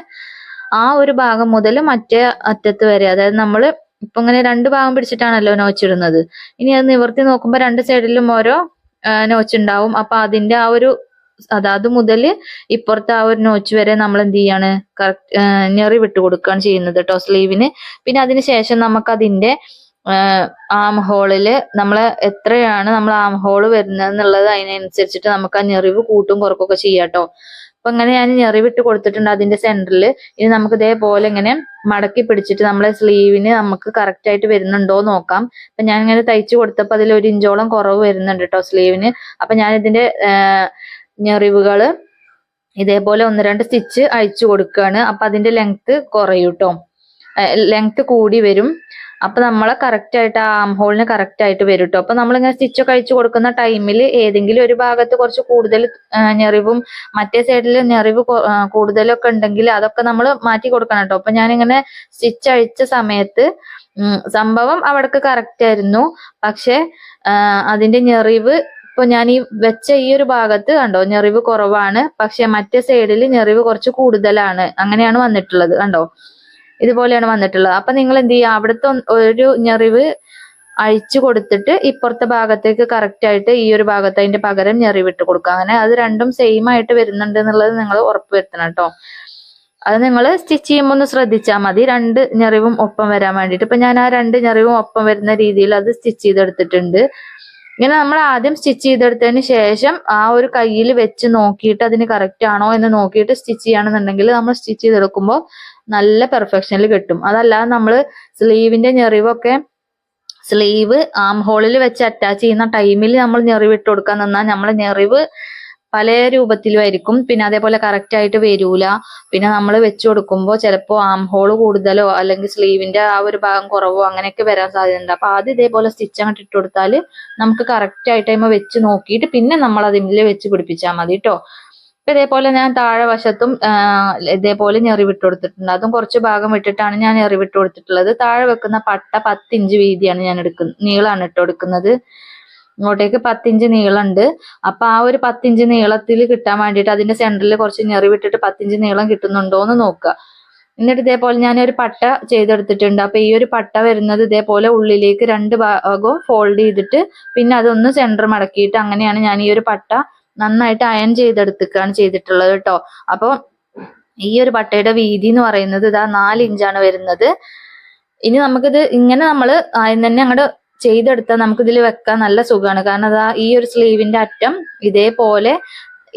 ആ ഒരു ഭാഗം മുതൽ മറ്റേ അറ്റത്ത് വരെ, അതായത് നമ്മൾ ഇപ്പൊ ഇങ്ങനെ രണ്ട് ഭാഗം പിടിച്ചിട്ടാണല്ലോ നോച്ചിടുന്നത്. ഇനി അത് നിവർത്തി നോക്കുമ്പോൾ രണ്ട് സൈഡിലും ഓരോ നോച്ചുണ്ടാവും. അപ്പൊ അതിന്റെ ആ ഒരു അത് മുതൽ ഇപ്പുറത്തെ ആ ഒരു നോച്ച് വരെ നമ്മൾ എന്ത് ചെയ്യാണ്, കറക്റ്റ് ഞെറി വിട്ട് കൊടുക്കുകയാണ് ചെയ്യുന്നത് കേട്ടോ സ്ലീവിന്. പിന്നെ അതിന് ശേഷം നമുക്ക് അതിന്റെ ആം ഹോളില് എത്രയാണ് നമ്മൾ ആം ഹോള് വരുന്നത് എന്നുള്ളത് അതിനനുസരിച്ചിട്ട് നമുക്ക് ആ ഞെറിവ് കൂട്ടും കുറക്കൊക്കെ ചെയ്യാം കേട്ടോ. അപ്പൊ ഇങ്ങനെ ഞാൻ ഞെറിവിട്ട് കൊടുത്തിട്ടുണ്ട് അതിന്റെ സെന്ററിൽ. ഇനി നമുക്ക് ഇതേപോലെ ഇങ്ങനെ മടക്കി പിടിച്ചിട്ട് നമ്മളെ സ്ലീവിന് നമുക്ക് കറക്റ്റ് ആയിട്ട് വരുന്നുണ്ടോ നോക്കാം. അപ്പൊ ഞാൻ ഇങ്ങനെ തയ്ച്ചു കൊടുത്തപ്പോൾ അതിൽ 1 ഇഞ്ചോളം കുറവ് വരുന്നുണ്ട് കേട്ടോ സ്ലീവിന്. അപ്പൊ ഞാൻ ഇതിന്റെ ഞെറിവുകള് ഇതേപോലെ 1-2 സ്റ്റിച്ച് അഴിച്ചു കൊടുക്കുകയാണ്. അപ്പൊ അതിന്റെ ലെങ്ത് കുറയും കേട്ടോ, ലെങ്ത് കൂടി വരും. അപ്പൊ നമ്മളെ കറക്റ്റ് ആയിട്ട് ആ ആം ഹോളിന് കറക്റ്റ് ആയിട്ട് വരും കേട്ടോ. അപ്പൊ നമ്മളിങ്ങനെ സ്റ്റിച്ചൊക്കെ അഴിച്ചു കൊടുക്കുന്ന ടൈമിൽ ഏതെങ്കിലും ഒരു ഭാഗത്ത് കുറച്ച് കൂടുതൽ ഞെറിവും മറ്റേ സൈഡിൽ ഞെറിവ് കൂടുതലൊക്കെ ഉണ്ടെങ്കിൽ അതൊക്കെ നമ്മൾ മാറ്റി കൊടുക്കണം കേട്ടോ. അപ്പൊ ഞാനിങ്ങനെ സ്റ്റിച്ച് അഴിച്ച സമയത്ത് സംഭവം അവിടേക്ക് കറക്റ്റ് ആയിരുന്നു. പക്ഷെ അതിന്റെ ഞെറിവ് ഇപ്പൊ ഞാൻ ഈ വെച്ച ഈ ഒരു ഭാഗത്ത് കണ്ടോ ഞെറിവ് കുറവാണ്, പക്ഷെ മറ്റേ സൈഡിൽ ഞെറിവ് കുറച്ച് കൂടുതലാണ്. അങ്ങനെയാണ് വന്നിട്ടുള്ളത് കണ്ടോ, ഇതുപോലെയാണ് വന്നിട്ടുള്ളത്. അപ്പൊ നിങ്ങൾ എന്ത് ചെയ്യുക, അവിടുത്തെ ഒരു ഞെറിവ് അഴിച്ചു കൊടുത്തിട്ട് ഇപ്പുറത്തെ ഭാഗത്തേക്ക് കറക്റ്റ് ആയിട്ട് ഈ ഒരു ഭാഗത്ത് അതിന്റെ പകരം ഞെറിവിട്ട് കൊടുക്കുക. അങ്ങനെ അത് രണ്ടും സെയിം ആയിട്ട് വരുന്നുണ്ട് എന്നുള്ളത് നിങ്ങൾ ഉറപ്പുവരുത്തണം കേട്ടോ. അത് നിങ്ങൾ സ്റ്റിച്ച് ചെയ്യുമ്പോൾ ഒന്ന് ശ്രദ്ധിച്ചാൽ മതി, 2 ഞെറിവും ഒപ്പം വരാൻ വേണ്ടിയിട്ട്. ഇപ്പൊ ഞാൻ ആ 2 ഞെറിവും ഒപ്പം വരുന്ന രീതിയിൽ അത് സ്റ്റിച്ച് ചെയ്തെടുത്തിട്ടുണ്ട്. ഇങ്ങനെ നമ്മൾ ആദ്യം സ്റ്റിച്ച് ചെയ്തെടുത്തതിന് ശേഷം ആ ഒരു കയ്യിൽ വെച്ച് നോക്കിയിട്ട് അതിന് കറക്റ്റ് ആണോ എന്ന് നോക്കിയിട്ട് സ്റ്റിച്ച് ചെയ്യുകയാണെന്നുണ്ടെങ്കിൽ നമ്മൾ സ്റ്റിച്ച് ചെയ്തെടുക്കുമ്പോൾ നല്ല പെർഫെക്ഷനിൽ കിട്ടും. അതല്ലാതെ നമ്മൾ സ്ലീവിന്റെ ഞെറിവൊക്കെ സ്ലീവ് ആം ഹോളിൽ വെച്ച് അറ്റാച്ച് ചെയ്യുന്ന ടൈമിൽ നമ്മൾ ഞെറിവ് ഇട്ട് കൊടുക്കാൻ നിന്നാൽ നമ്മളെ ഞെറിവ് പല രൂപത്തിലുമായിരിക്കും. പിന്നെ അതേപോലെ കറക്റ്റ് ആയിട്ട് വരൂല. പിന്നെ നമ്മൾ വെച്ച് കൊടുക്കുമ്പോൾ ചിലപ്പോൾ ആം ഹോള് കൂടുതലോ അല്ലെങ്കിൽ സ്ലീവിന്റെ ആ ഒരു ഭാഗം കുറവോ അങ്ങനെയൊക്കെ വരാൻ സാധ്യതയുണ്ട്. അപ്പൊ ആദ്യം ഇതേപോലെ സ്റ്റിച്ച് അങ്ങോട്ട് ഇട്ട് കൊടുത്താൽ നമുക്ക് കറക്റ്റ് ആയിട്ട് വെച്ച് നോക്കിയിട്ട് പിന്നെ നമ്മൾ അതിൽ വെച്ച് പിടിപ്പിച്ചാൽ മതി കേട്ടോ. അപ്പൊ ഇതേപോലെ ഞാൻ താഴെ വശത്തും ഇതേപോലെ ഞെറിവിട്ട് കൊടുത്തിട്ടുണ്ട്. അതും കുറച്ച് ഭാഗം വിട്ടിട്ടാണ് ഞാൻ ഞെറിവിട്ട് കൊടുത്തിട്ടുള്ളത്. താഴെ വെക്കുന്ന പട്ട 10 ഇഞ്ച് വീതിയാണ് ഞാൻ നീളാണ് ഇട്ട് കൊടുക്കുന്നത്. ഇങ്ങോട്ടേക്ക് 10 ഇഞ്ച് നീളമുണ്ട്. അപ്പൊ ആ ഒരു 10 ഇഞ്ച് നീളത്തിൽ കിട്ടാൻ വേണ്ടിയിട്ട് അതിന്റെ സെന്ററിൽ കുറച്ച് ഞെറിവിട്ടിട്ട് 10 ഇഞ്ച് നീളം കിട്ടുന്നുണ്ടോ എന്ന് നോക്കുക. എന്നിട്ട് ഇതേപോലെ ഞാൻ ഒരു പട്ട ചെയ്തെടുത്തിട്ടുണ്ട്. അപ്പൊ ഈ ഒരു പട്ട വരുന്നത് ഇതേപോലെ ഉള്ളിലേക്ക് 2 ഭാഗവും ഫോൾഡ് ചെയ്തിട്ട് പിന്നെ അതൊന്ന് സെന്റർ മടക്കിയിട്ട് അങ്ങനെയാണ് ഞാൻ ഈ ഒരു പട്ട നന്നായിട്ട് അയൺ ചെയ്തെടുക്കുകയാണ് ചെയ്തിട്ടുള്ളത് കേട്ടോ. അപ്പൊ ഈ ഒരു പട്ടയുടെ വീതി എന്ന് പറയുന്നത് ഇതാ 4 ഇഞ്ചാണ് വരുന്നത്. ഇനി നമുക്കിത് ഇങ്ങനെ നമ്മൾ ആദ്യം തന്നെ അങ്ങോട്ട് ചെയ്തെടുത്താൽ നമുക്ക് ഇതിൽ വെക്കാൻ നല്ല സുഖമാണ്. കാരണം അതാ ഈ ഒരു സ്ലീവിന്റെ അറ്റം ഇതേപോലെ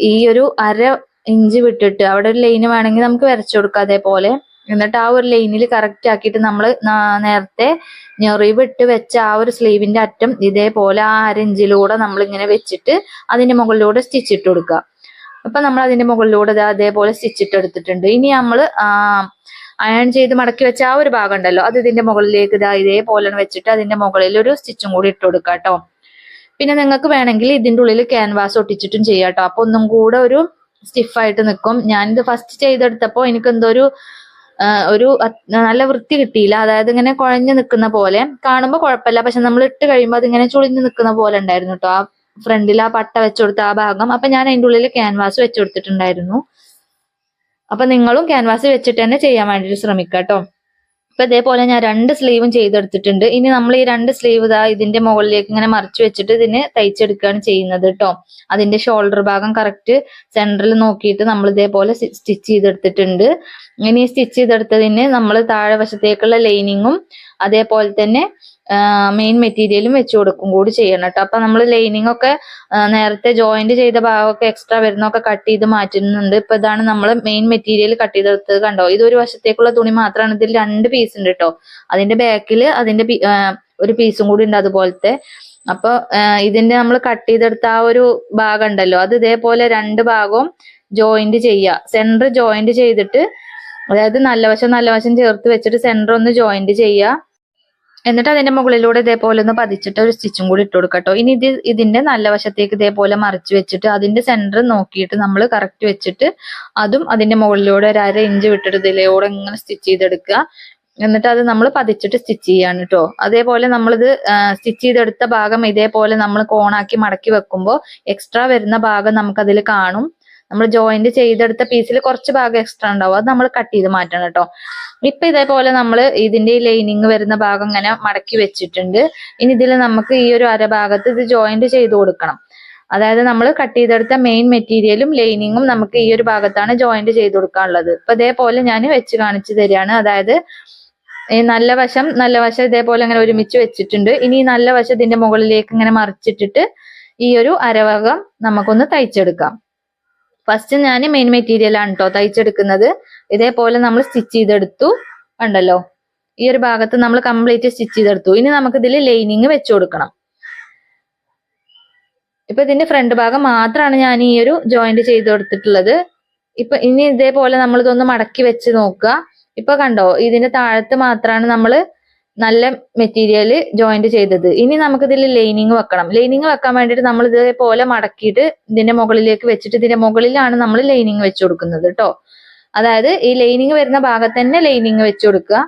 ഈ ഒരു 1/2 ഇഞ്ച് വിട്ടിട്ട് അവിടെ ഒരു ലൈന് വേണമെങ്കിൽ നമുക്ക് വരച്ചു കൊടുക്കാം അതേപോലെ. എന്നിട്ട് ആ ഒരു ലൈനിൽ കറക്റ്റ് ആക്കിയിട്ട് നമ്മൾ നേരത്തെ ഞെറിവ് ഇട്ട് വെച്ച ആ ഒരു സ്ലീവിന്റെ അറ്റം ഇതേപോലെ ആ 1/2 ഇഞ്ചിലൂടെ നമ്മൾ ഇങ്ങനെ വെച്ചിട്ട് അതിന്റെ മുകളിലൂടെ സ്റ്റിച്ച് ഇട്ട് കൊടുക്കുക. അപ്പൊ നമ്മൾ അതിന്റെ മുകളിലൂടെ അതേപോലെ സ്റ്റിച്ച് ഇട്ട് എടുത്തിട്ടുണ്ട്. ഇനി നമ്മൾ അയൺ ചെയ്ത് മടക്കി വെച്ച ആ ഒരു ഭാഗം ഉണ്ടല്ലോ അത് ഇതിന്റെ മുകളിലേക്ക് ഇതേപോലെ വെച്ചിട്ട് അതിന്റെ മുകളിൽ ഒരു സ്റ്റിച്ചും കൂടി ഇട്ട് കൊടുക്കുക കേട്ടോ. പിന്നെ നിങ്ങൾക്ക് വേണമെങ്കിൽ ഇതിന്റെ ഉള്ളിൽ ക്യാൻവാസ് ഒട്ടിച്ചിട്ടും ചെയ്യാം കേട്ടോ. അപ്പൊ ഒന്നും കൂടെ ഒരു സ്റ്റിഫായിട്ട് നിൽക്കും. ഞാനിത് ഫസ്റ്റ് ചെയ്തെടുത്തപ്പോൾ എനിക്ക് എന്തോ ഒരു നല്ല വൃത്തി കിട്ടിയില്ല. അതായത് ഇങ്ങനെ കുഴഞ്ഞു നിൽക്കുന്ന പോലെ കാണുമ്പോൾ കുഴപ്പമില്ല, പക്ഷെ നമ്മൾ ഇട്ട് കഴിയുമ്പോൾ അതിങ്ങനെ ചുളിഞ്ഞു നിൽക്കുന്ന പോലെ ഉണ്ടായിരുന്നു കേട്ടോ ആ ഫ്രണ്ടിൽ ആ പട്ട വെച്ചുകൊടുത്ത ആ ഭാഗം. അപ്പൊ ഞാൻ അതിന്റെ ഉള്ളിൽ ക്യാൻവാസ് വെച്ചു കൊടുത്തിട്ടുണ്ടായിരുന്നു. അപ്പൊ നിങ്ങളും ക്യാൻവാസ് വെച്ചിട്ട് തന്നെ ചെയ്യാൻ വേണ്ടിയിട്ട് ശ്രമിക്കുക കേട്ടോ. അപ്പൊ ഇതേപോലെ ഞാൻ 2 സ്ലീവും ചെയ്തെടുത്തിട്ടുണ്ട്. ഇനി നമ്മൾ ഈ 2 സ്ലീവ് ഇതിന്റെ മുകളിലേക്ക് ഇങ്ങനെ മറിച്ച് വെച്ചിട്ട് ഇതിന് തയ്ച്ചെടുക്കുകയാണ് ചെയ്യുന്നത് കേട്ടോ. അതിന്റെ ഷോൾഡർ ഭാഗം കറക്റ്റ് സെന്ററിൽ നോക്കിയിട്ട് നമ്മൾ ഇതേപോലെ സ്റ്റിച്ച് ചെയ്തെടുത്തിട്ടുണ്ട്. ഇനി സ്റ്റിച്ച് ചെയ്തെടുത്തതിന് നമ്മൾ താഴെ വശത്തേക്കുള്ള ലൈനിങ്ങും അതേപോലെ തന്നെ മെയിൻ മെറ്റീരിയലും വെച്ച് കൊടുക്കും കൂടി ചെയ്യണം കേട്ടോ. അപ്പൊ നമ്മൾ ലൈനിങ് ഒക്കെ നേരത്തെ ജോയിന്റ് ചെയ്ത ഭാഗമൊക്കെ എക്സ്ട്രാ വരുന്നൊക്കെ കട്ട് ചെയ്ത് മാറ്റുന്നുണ്ട്. ഇപ്പൊ ഇതാണ് നമ്മൾ മെയിൻ മെറ്റീരിയൽ കട്ട് ചെയ്തെടുത്തത് കണ്ടോ. ഇതൊരു വശത്തേക്കുള്ള തുണി മാത്രമാണ്. ഇതിൽ 2 പീസ് ഉണ്ട് കേട്ടോ. അതിന്റെ ബാക്കിൽ അതിന്റെ ഒരു പീസും കൂടി ഉണ്ട് അതുപോലത്തെ. അപ്പൊ ഇതിന്റെ നമ്മൾ കട്ട് ചെയ്തെടുത്ത ആ ഒരു ഭാഗം ഉണ്ടല്ലോ, അത് ഇതേപോലെ 2 ഭാഗവും ജോയിന്റ് ചെയ്യുക. സെന്റർ ജോയിന്റ് ചെയ്തിട്ട്, അതായത് നല്ല വശം ചേർത്ത് വെച്ചിട്ട് സെന്റർ ഒന്ന് ജോയിന്റ് ചെയ്യുക. എന്നിട്ട് അതിന്റെ മുകളിലൂടെ ഇതേപോലെ ഒന്ന് പതിച്ചിട്ട് ഒരു സ്റ്റിച്ചും കൂടി ഇട്ട് കൊടുക്കട്ടോ. ഇനി ഇതിന്റെ നല്ല വശത്തേക്ക് ഇതേപോലെ മറിച്ച് വെച്ചിട്ട് അതിന്റെ സെന്റർ നോക്കിയിട്ട് നമ്മൾ കറക്റ്റ് വെച്ചിട്ട് അതും അതിന്റെ മുകളിലൂടെ ഒരു 1/2 ഇഞ്ച് വിട്ടിട്ട് ഇതിലൂടെ ഇങ്ങനെ സ്റ്റിച്ച് ചെയ്തെടുക്കുക. എന്നിട്ട് അത് നമ്മൾ പതിച്ചിട്ട് സ്റ്റിച്ച് ചെയ്യാണ് കേട്ടോ. അതേപോലെ നമ്മളിത് സ്റ്റിച്ച് ചെയ്തെടുത്ത ഭാഗം ഇതേപോലെ നമ്മൾ കോണാക്കി മടക്കി വെക്കുമ്പോൾ എക്സ്ട്രാ വരുന്ന ഭാഗം നമുക്കതിൽ കാണും. നമ്മൾ ജോയിന്റ് ചെയ്തെടുത്ത പീസിൽ കുറച്ച് ഭാഗം എക്സ്ട്രാ ഉണ്ടാവും, അത് നമ്മൾ കട്ട് ചെയ്ത് മാറ്റണം കേട്ടോ. ഇപ്പൊ ഇതേപോലെ നമ്മൾ ഇതിന്റെ ഈ ലൈനിങ് വരുന്ന ഭാഗം ഇങ്ങനെ മടക്കി വെച്ചിട്ടുണ്ട്. ഇനി ഇതിൽ നമുക്ക് ഈ ഒരു അരഭാഗത്ത് ഇത് ജോയിന്റ് ചെയ്ത് കൊടുക്കണം. അതായത് നമ്മൾ കട്ട് ചെയ്തെടുത്ത മെയിൻ മെറ്റീരിയലും ലൈനിങ്ങും നമുക്ക് ഈ ഒരു ഭാഗത്താണ് ജോയിന്റ് ചെയ്ത് കൊടുക്കാനുള്ളത്. അപ്പൊ ഇതേപോലെ ഞാൻ വെച്ച് കാണിച്ചു തരികയാണ്. അതായത് ഈ നല്ല വശം ഇതേപോലെ ഇങ്ങനെ ഒരുമിച്ച് വെച്ചിട്ടുണ്ട്. ഇനി ഈ നല്ല വശം ഇതിന്റെ മുകളിലേക്ക് ഇങ്ങനെ മറിച്ചിട്ടിട്ട് ഈ ഒരു അരഭാഗം നമുക്കൊന്ന് തയ്ച്ചെടുക്കാം. ഫസ്റ്റ് ഞാൻ മെയിൻ മെറ്റീരിയൽ ആണ് കേട്ടോ തയ്ച്ചെടുക്കുന്നത്. ഇതേപോലെ നമ്മൾ സ്റ്റിച്ച് ചെയ്തെടുത്തു കണ്ടല്ലോ. ഈ ഒരു ഭാഗത്ത് നമ്മൾ കംപ്ലീറ്റ് സ്റ്റിച്ച് ചെയ്തെടുത്തു. ഇനി നമുക്ക് ഇതിൽ ലൈനിങ് വെച്ചു കൊടുക്കണം. ഇപ്പൊ ഇതിന്റെ ഫ്രണ്ട് ഭാഗം മാത്രമാണ് ഞാൻ ഈ ഒരു ജോയിന്റ് ചെയ്ത് കൊടുത്തിട്ടുള്ളത്. ഇപ്പൊ ഇനി ഇതേപോലെ നമ്മൾ ഇതൊന്ന് മടക്കി വെച്ച് നോക്കുക. ഇപ്പൊ കണ്ടോ, ഇതിന്റെ താഴത്ത് മാത്രമാണ് നമ്മൾ നല്ല മെറ്റീരിയൽ ജോയിന്റ് ചെയ്തത്. ഇനി നമുക്ക് ഇതിൽ ലൈനിങ് വെക്കണം. ലൈനിങ് വെക്കാൻ വേണ്ടിയിട്ട് നമ്മൾ ഇതേപോലെ മടക്കിയിട്ട് ഇതിന്റെ മുകളിലേക്ക് വെച്ചിട്ട് ഇതിന്റെ മുകളിലാണ് നമ്മൾ ലൈനിങ് വെച്ച് കൊടുക്കുന്നത് കേട്ടോ. അതായത് ഈ ലൈനിങ് വരുന്ന ഭാഗത്ത് തന്നെ ലൈനിങ് വെച്ച് കൊടുക്കുക.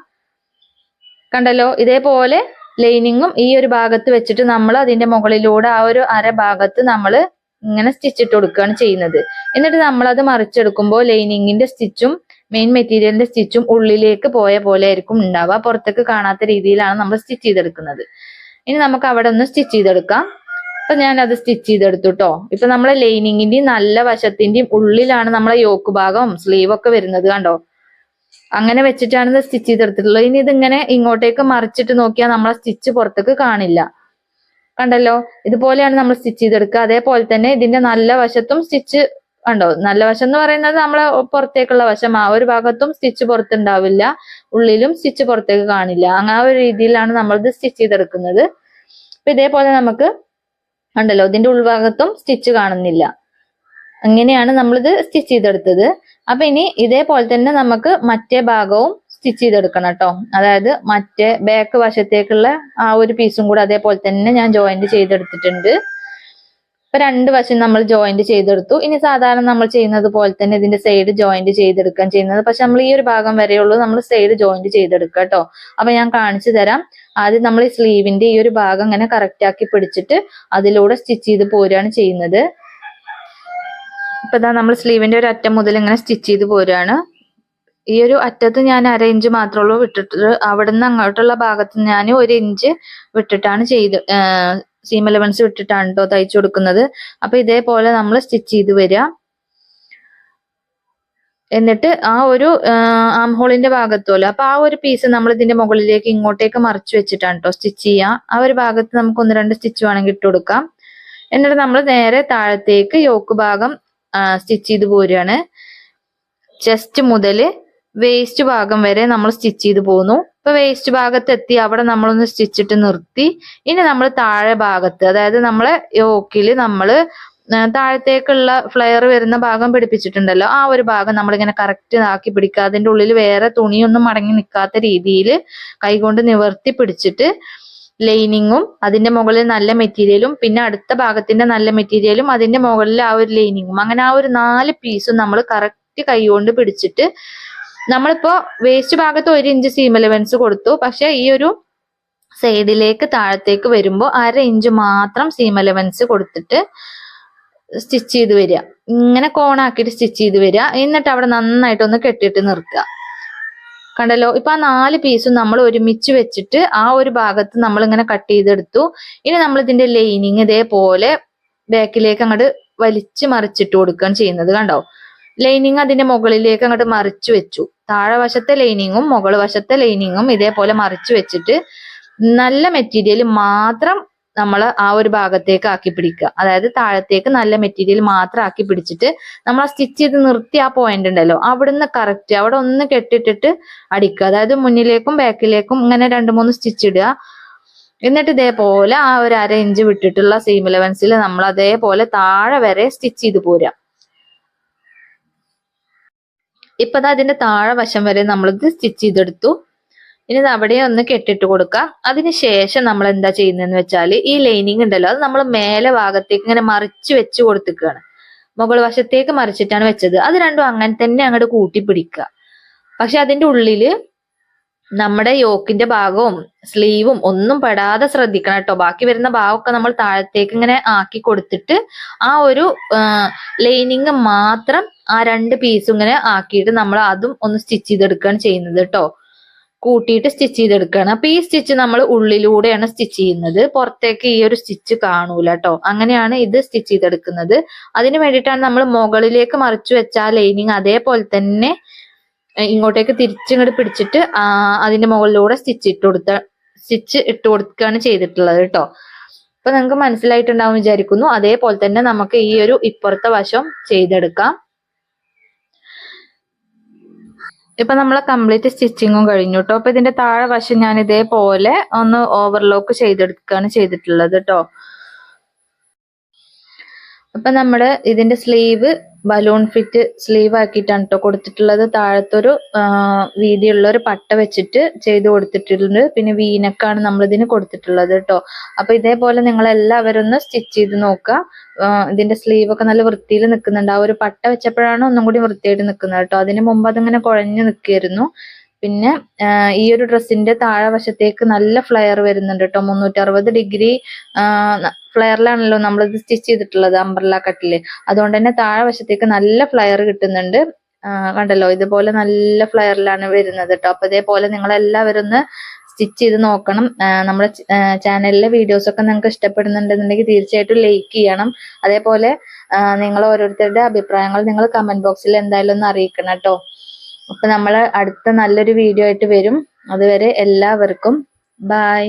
കണ്ടല്ലോ, ഇതേപോലെ ലൈനിങ്ങും ഈ ഒരു ഭാഗത്ത് വെച്ചിട്ട് നമ്മൾ അതിന്റെ മുകളിലൂടെ ആ ഒരു ഭാഗത്ത് നമ്മൾ ഇങ്ങനെ സ്റ്റിച്ച് ഇട്ട് കൊടുക്കുകയാണ് ചെയ്യുന്നത്. എന്നിട്ട് നമ്മൾ അത് മറിച്ചെടുക്കുമ്പോൾ ലൈനിങ്ങിന്റെ സ്റ്റിച്ചും മെയിൻ മെറ്റീരിയലിന്റെ സ്റ്റിച്ചും ഉള്ളിലേക്ക് പോയ പോലെ ആയിരിക്കും ഉണ്ടാവുക. പുറത്തേക്ക് കാണാത്ത രീതിയിലാണ് നമ്മൾ സ്റ്റിച്ച് ചെയ്തെടുക്കുന്നത്. ഇനി നമുക്ക് അവിടെ ഒന്ന് സ്റ്റിച്ച് ചെയ്തെടുക്കാം. അപ്പൊ ഞാൻ അത് സ്റ്റിച്ച് ചെയ്തെടുത്തു കേട്ടോ. ഇപ്പൊ നമ്മളെ ലൈനിങ്ങിന്റെയും നല്ല വശത്തിന്റെയും ഉള്ളിലാണ് നമ്മളെ യോക്ക് ഭാഗം സ്ലീവ് ഒക്കെ വരുന്നത് കണ്ടോ. അങ്ങനെ വെച്ചിട്ടാണ് ഇത് സ്റ്റിച്ച് ചെയ്തെടുത്തിട്ടുള്ളത്. ഇനി ഇതിങ്ങനെ ഇങ്ങോട്ടേക്ക് മറിച്ചിട്ട് നോക്കിയാൽ നമ്മളെ സ്റ്റിച്ച് പുറത്തേക്ക് കാണില്ല. കണ്ടല്ലോ, ഇതുപോലെയാണ് നമ്മൾ സ്റ്റിച്ച് ചെയ്തെടുക്കുക. അതേപോലെ തന്നെ ഇതിന്റെ നല്ല വശത്തും സ്റ്റിച്ച് കണ്ടോ. നല്ല വശം എന്ന് പറയുന്നത് നമ്മളെ പുറത്തേക്കുള്ള വശം. ആ ഒരു ഭാഗത്തും സ്റ്റിച്ച് പുറത്തുണ്ടാവില്ല, ഉള്ളിലും സ്റ്റിച്ച് പുറത്തേക്ക് കാണില്ല. അങ്ങനെ ആ ഒരു രീതിയിലാണ് നമ്മളിത് സ്റ്റിച്ച് ചെയ്തെടുക്കുന്നത്. അപ്പൊ ഇതേപോലെ നമുക്ക് കണ്ടല്ലോ, ഇതിന്റെ ഉൾഭാഗത്തും സ്റ്റിച്ച് കാണുന്നില്ല. അങ്ങനെയാണ് നമ്മളിത് സ്റ്റിച്ച് ചെയ്തെടുത്തത്. അപ്പൊ ഇനി ഇതേപോലെ തന്നെ നമുക്ക് മറ്റേ ഭാഗവും സ്റ്റിച്ച് ചെയ്തെടുക്കണം കേട്ടോ. അതായത് മറ്റേ ബാക്ക് വശത്തേക്കുള്ള ആ ഒരു പീസും കൂടെ അതേപോലെ തന്നെ ഞാൻ ജോയിന്റ് ചെയ്തെടുത്തിട്ടുണ്ട്. ഇപ്പൊ 2 വശം നമ്മൾ ജോയിന്റ് ചെയ്തെടുത്തു. ഇനി സാധാരണ നമ്മൾ ചെയ്യുന്നത് പോലെ തന്നെ ഇതിന്റെ സൈഡ് ജോയിന്റ് ചെയ്തെടുക്കാൻ ചെയ്യുന്നത്. പക്ഷെ നമ്മൾ ഈ ഒരു ഭാഗം വരെയുള്ളൂ നമ്മൾ സൈഡ് ജോയിന്റ് ചെയ്തെടുക്കുക കേട്ടോ. അപ്പൊ ഞാൻ കാണിച്ചു തരാം. ആദ്യം നമ്മൾ ഈ സ്ലീവിന്റെ ഈ ഒരു ഭാഗം ഇങ്ങനെ കറക്റ്റ് ആക്കി പിടിച്ചിട്ട് അതിലൂടെ സ്റ്റിച്ച് ചെയ്ത് പോരുകയാണ് ചെയ്യുന്നത്. ഇപ്പൊ ഇതാ നമ്മൾ സ്ലീവിന്റെ ഒരു അറ്റം മുതൽ ഇങ്ങനെ സ്റ്റിച്ച് ചെയ്ത് പോരുകയാണ്. ഈ ഒരു അറ്റത്ത് ഞാൻ 1/2 ഇഞ്ച് മാത്രമേ വിട്ടിട്ട് അവിടുന്ന് അങ്ങോട്ടുള്ള ഭാഗത്ത് ഞാൻ 1 ഇഞ്ച് വിട്ടിട്ടാണ് സീം അലവൻസ് വിട്ടിട്ടാണ് കേട്ടോ തയ്ച്ചു കൊടുക്കുന്നത്. അപ്പൊ ഇതേപോലെ നമ്മൾ സ്റ്റിച്ച് ചെയ്ത് വരിക. എന്നിട്ട് ആ ഒരു ആം ഹോളിന്റെ ഭാഗത്തുമല്ലോ, അപ്പൊ ആ ഒരു പീസ് നമ്മൾ ഇതിന്റെ മുകളിലേക്ക് ഇങ്ങോട്ടേക്ക് മറിച്ച് വെച്ചിട്ടാണ് കേട്ടോ സ്റ്റിച്ച് ചെയ്യുക. ആ ഒരു ഭാഗത്ത് നമുക്ക് 1-2 സ്റ്റിച്ച് വേണമെങ്കിൽ ഇട്ട് കൊടുക്കാം. എന്നിട്ട് നമ്മൾ നേരെ താഴത്തേക്ക് യോക്ക് ഭാഗം സ്റ്റിച്ച് ചെയ്ത് പോരുകയാണ്. ചെസ്റ്റ് മുതൽ വേസ്റ്റ് ഭാഗം വരെ നമ്മൾ സ്റ്റിച്ച് ചെയ്ത് പോന്നു. ഇപ്പൊ വേസ്റ്റ് ഭാഗത്ത് എത്തി അവിടെ നമ്മളൊന്ന് സ്റ്റിച്ചിട്ട് നിർത്തി. ഇനി നമ്മൾ താഴെ ഭാഗത്ത്, അതായത് നമ്മളെ യോക്കില് നമ്മള് താഴത്തേക്കുള്ള ഫ്ലെയർ വരുന്ന ഭാഗം പിടിപ്പിച്ചിട്ടുണ്ടല്ലോ, ആ ഒരു ഭാഗം നമ്മളിങ്ങനെ കറക്റ്റ് ആക്കി പിടിക്കുക. അതിന്റെ ഉള്ളിൽ വേറെ തുണിയൊന്നും മടങ്ങി നിൽക്കാത്ത രീതിയിൽ കൈകൊണ്ട് നിവർത്തി പിടിച്ചിട്ട് ലൈനിങ്ങും അതിന്റെ മുകളിൽ നല്ല മെറ്റീരിയലും പിന്നെ അടുത്ത ഭാഗത്തിന്റെ നല്ല മെറ്റീരിയലും അതിന്റെ മുകളിൽ ആ ഒരു ലൈനിങ്ങും, അങ്ങനെ ആ ഒരു 4 പീസും നമ്മൾ കറക്റ്റ് കൈകൊണ്ട് പിടിച്ചിട്ട് നമ്മളിപ്പോ വേസ്റ്റ് ഭാഗത്ത് 1 ഇഞ്ച് സീം അലവൻസ് കൊടുത്തു. പക്ഷെ ഈ ഒരു സൈഡിലേക്ക് താഴത്തേക്ക് വരുമ്പോൾ 1/2 ഇഞ്ച് മാത്രം സീം അലവൻസ് കൊടുത്തിട്ട് സ്റ്റിച്ച് ചെയ്ത് വരിക. ഇങ്ങനെ കോണാക്കിയിട്ട് സ്റ്റിച്ച് ചെയ്ത് വരിക. എന്നിട്ട് അവിടെ നന്നായിട്ടൊന്ന് കെട്ടിയിട്ട് നിർത്തുക. കണ്ടല്ലോ, ഇപ്പൊ ആ 4 പീസും നമ്മൾ ഒരുമിച്ച് വെച്ചിട്ട് ആ ഒരു ഭാഗത്ത് നമ്മൾ ഇങ്ങനെ കട്ട് ചെയ്തെടുത്തു. ഇനി നമ്മൾ ഇതിന്റെ ലൈനിങ് ഇതേപോലെ ബാക്കിലേക്ക് അങ്ങോട്ട് വലിച്ച് മറിച്ചിട്ട് കൊടുക്കുകയാണ് ചെയ്യുന്നത്. കണ്ടോ, ലൈനിങ് അതിന്റെ മുകളിലേക്ക് അങ്ങോട്ട് മറിച്ചു വെച്ചു. താഴെ വശത്തെ ലൈനിങ്ങും മുകൾ വശത്തെ ലൈനിങ്ങും ഇതേപോലെ മറിച്ചു വെച്ചിട്ട് നല്ല മെറ്റീരിയൽ മാത്രം നമ്മൾ ആ ഒരു ഭാഗത്തേക്ക് ആക്കി പിടിക്കുക. അതായത് താഴത്തേക്ക് നല്ല മെറ്റീരിയൽ മാത്രം ആക്കി പിടിച്ചിട്ട് നമ്മൾ ആ സ്റ്റിച്ച് ചെയ്ത് നിർത്തി ആ പോയിന്റ് ഉണ്ടല്ലോ അവിടുന്ന് കറക്റ്റ് അവിടെ ഒന്ന് കെട്ടിട്ടിട്ട് അടിക്കുക. അതായത് മുന്നിലേക്കും ബാക്കിലേക്കും ഇങ്ങനെ 2-3 സ്റ്റിച്ച് ഇടുക. എന്നിട്ട് ഇതേപോലെ ആ ഒരു 1/2 ഇഞ്ച് വിട്ടിട്ടുള്ള സീം അലവൻസിൽ നമ്മൾ അതേപോലെ താഴെ വരെ സ്റ്റിച്ച് ചെയ്ത് പോരാ. ഇപ്പൊ അതിന്റെ താഴെ വശം വരെ നമ്മളിത് സ്റ്റിച്ച് ചെയ്തെടുത്തു. ഇനി അവിടെ ഒന്ന് കെട്ടിട്ട് കൊടുക്കുക. അതിനുശേഷം നമ്മൾ എന്താ ചെയ്യുന്നതെന്ന് വെച്ചാൽ ഈ ലൈനിങ് ഉണ്ടല്ലോ അത് നമ്മൾ മേലെ ഭാഗത്തേക്ക് ഇങ്ങനെ മറിച്ച് വെച്ച് കൊടുത്തിക്കുകയാണ്. മുകൾ വശത്തേക്ക് മറിച്ചിട്ടാണ് വെച്ചത്. അത് രണ്ടും അങ്ങനെ തന്നെ അങ്ങോട്ട് കൂട്ടി പിടിക്കുക. പക്ഷെ അതിന്റെ ഉള്ളില് നമ്മുടെ യോക്കിന്റെ ഭാഗവും സ്ലീവും ഒന്നും പെടാതെ ശ്രദ്ധിക്കണം കേട്ടോ. ബാക്കി വരുന്ന ഭാഗമൊക്കെ നമ്മൾ താഴത്തേക്ക് ഇങ്ങനെ ആക്കി കൊടുത്തിട്ട് ആ ഒരു ലൈനിങ് മാത്രം ആ 2 പീസും ഇങ്ങനെ ആക്കിയിട്ട് നമ്മൾ അതും ഒന്ന് സ്റ്റിച്ച് ചെയ്തെടുക്കുകയാണ് ചെയ്യുന്നത് കേട്ടോ. കൂട്ടിയിട്ട് സ്റ്റിച്ച് ചെയ്തെടുക്കുകയാണ്. അപ്പൊ ഈ സ്റ്റിച്ച് നമ്മൾ ഉള്ളിലൂടെയാണ് സ്റ്റിച്ച് ചെയ്യുന്നത്, പുറത്തേക്ക് ഈ ഒരു സ്റ്റിച്ച് കാണൂല കേട്ടോ. അങ്ങനെയാണ് ഇത് സ്റ്റിച്ച് ചെയ്തെടുക്കുന്നത്. അതിന് വേണ്ടിയിട്ടാണ് നമ്മൾ മുകളിലേക്ക് മറിച്ചു വെച്ച ആ ലൈനിങ് അതേപോലെ തന്നെ ഇങ്ങോട്ടേക്ക് തിരിച്ചിങ്ങോട്ട് പിടിച്ചിട്ട് അതിന്റെ മുകളിലൂടെ സ്റ്റിച്ച് ഇട്ട് കൊടുക്കുകയാണ് ചെയ്തിട്ടുള്ളത് കേട്ടോ. അപ്പൊ നിങ്ങൾക്ക് മനസ്സിലായിട്ടുണ്ടാവും വിചാരിക്കുന്നു. അതേപോലെ തന്നെ നമുക്ക് ഈ ഒരു ഇപ്പുറത്തെ വശം ചെയ്തെടുക്കാം. ഇപ്പൊ നമ്മളെ കംപ്ലീറ്റ് സ്റ്റിച്ചിങ്ങും കഴിഞ്ഞു കേട്ടോ. അപ്പൊ ഇതിന്റെ താഴെ വശം ഞാൻ ഇതേപോലെ ഒന്ന് ഓവർലോക്ക് ചെയ്തെടുക്കുകയാണ് ചെയ്തിട്ടുള്ളത് കേട്ടോ. അപ്പൊ നമ്മള് ഇതിന്റെ സ്ലീവ് ബലൂൺ ഫിറ്റ് സ്ലീവ് ആക്കിയിട്ടാണ് കേട്ടോ കൊടുത്തിട്ടുള്ളത്. താഴത്തൊരു വീതിയുള്ള ഒരു പട്ട വെച്ചിട്ട് ചെയ്ത് കൊടുത്തിട്ടുണ്ട്. പിന്നെ വീനക്കാണ് നമ്മൾ ഇതിന് കൊടുത്തിട്ടുള്ളത് കേട്ടോ. അപ്പൊ ഇതേപോലെ നിങ്ങൾ എല്ലാവരും ഒന്ന് സ്റ്റിച്ച് ചെയ്ത് നോക്കുക. ഇതിന്റെ സ്ലീവ് ഒക്കെ നല്ല വൃത്തിയിൽ നിൽക്കുന്നുണ്ട്. ആ ഒരു പട്ട വെച്ചപ്പോഴാണ് ഒന്നും കൂടി വൃത്തിയായിട്ട് നിൽക്കുന്നത് കേട്ടോ. അതിന് മുമ്പ് അതിങ്ങനെ കുഴഞ്ഞു നിൽക്കുകയായിരുന്നു. പിന്നെ ഈ ഒരു ഡ്രസ്സിന്റെ താഴെ വശത്തേക്ക് നല്ല ഫ്ലെയർ വരുന്നുണ്ട് കേട്ടോ. 360 ഡിഗ്രി ഫ്ലെയറിലാണല്ലോ നമ്മളിത് സ്റ്റിച്ച് ചെയ്തിട്ടുള്ളത് അംബ്രല്ല കട്ടില്. അതുകൊണ്ട് തന്നെ താഴെ വശത്തേക്ക് നല്ല ഫ്ലെയർ കിട്ടുന്നുണ്ട്. കണ്ടല്ലോ, ഇതുപോലെ നല്ല ഫ്ലെയറിലാണ് വരുന്നത് കേട്ടോ. അപ്പൊ ഇതേപോലെ നിങ്ങൾ എല്ലാവരും ഒന്ന് സ്റ്റിച്ച് ചെയ്ത് നോക്കണം. നമ്മുടെ ചാനലിലെ വീഡിയോസ് ഒക്കെ നിങ്ങൾക്ക് ഇഷ്ടപ്പെടുന്നുണ്ടെന്നുണ്ടെങ്കിൽ തീർച്ചയായിട്ടും ലൈക്ക് ചെയ്യണം. അതേപോലെ നിങ്ങൾ ഓരോരുത്തരുടെ അഭിപ്രായങ്ങൾ നിങ്ങൾ കമന്റ് ബോക്സിൽ എന്തായാലും ഒന്ന് അറിയിക്കണം കേട്ടോ. അപ്പൊ നമ്മൾ അടുത്ത നല്ലൊരു വീഡിയോ ആയിട്ട് വരും. അതുവരെ എല്ലാവർക്കും ബൈ.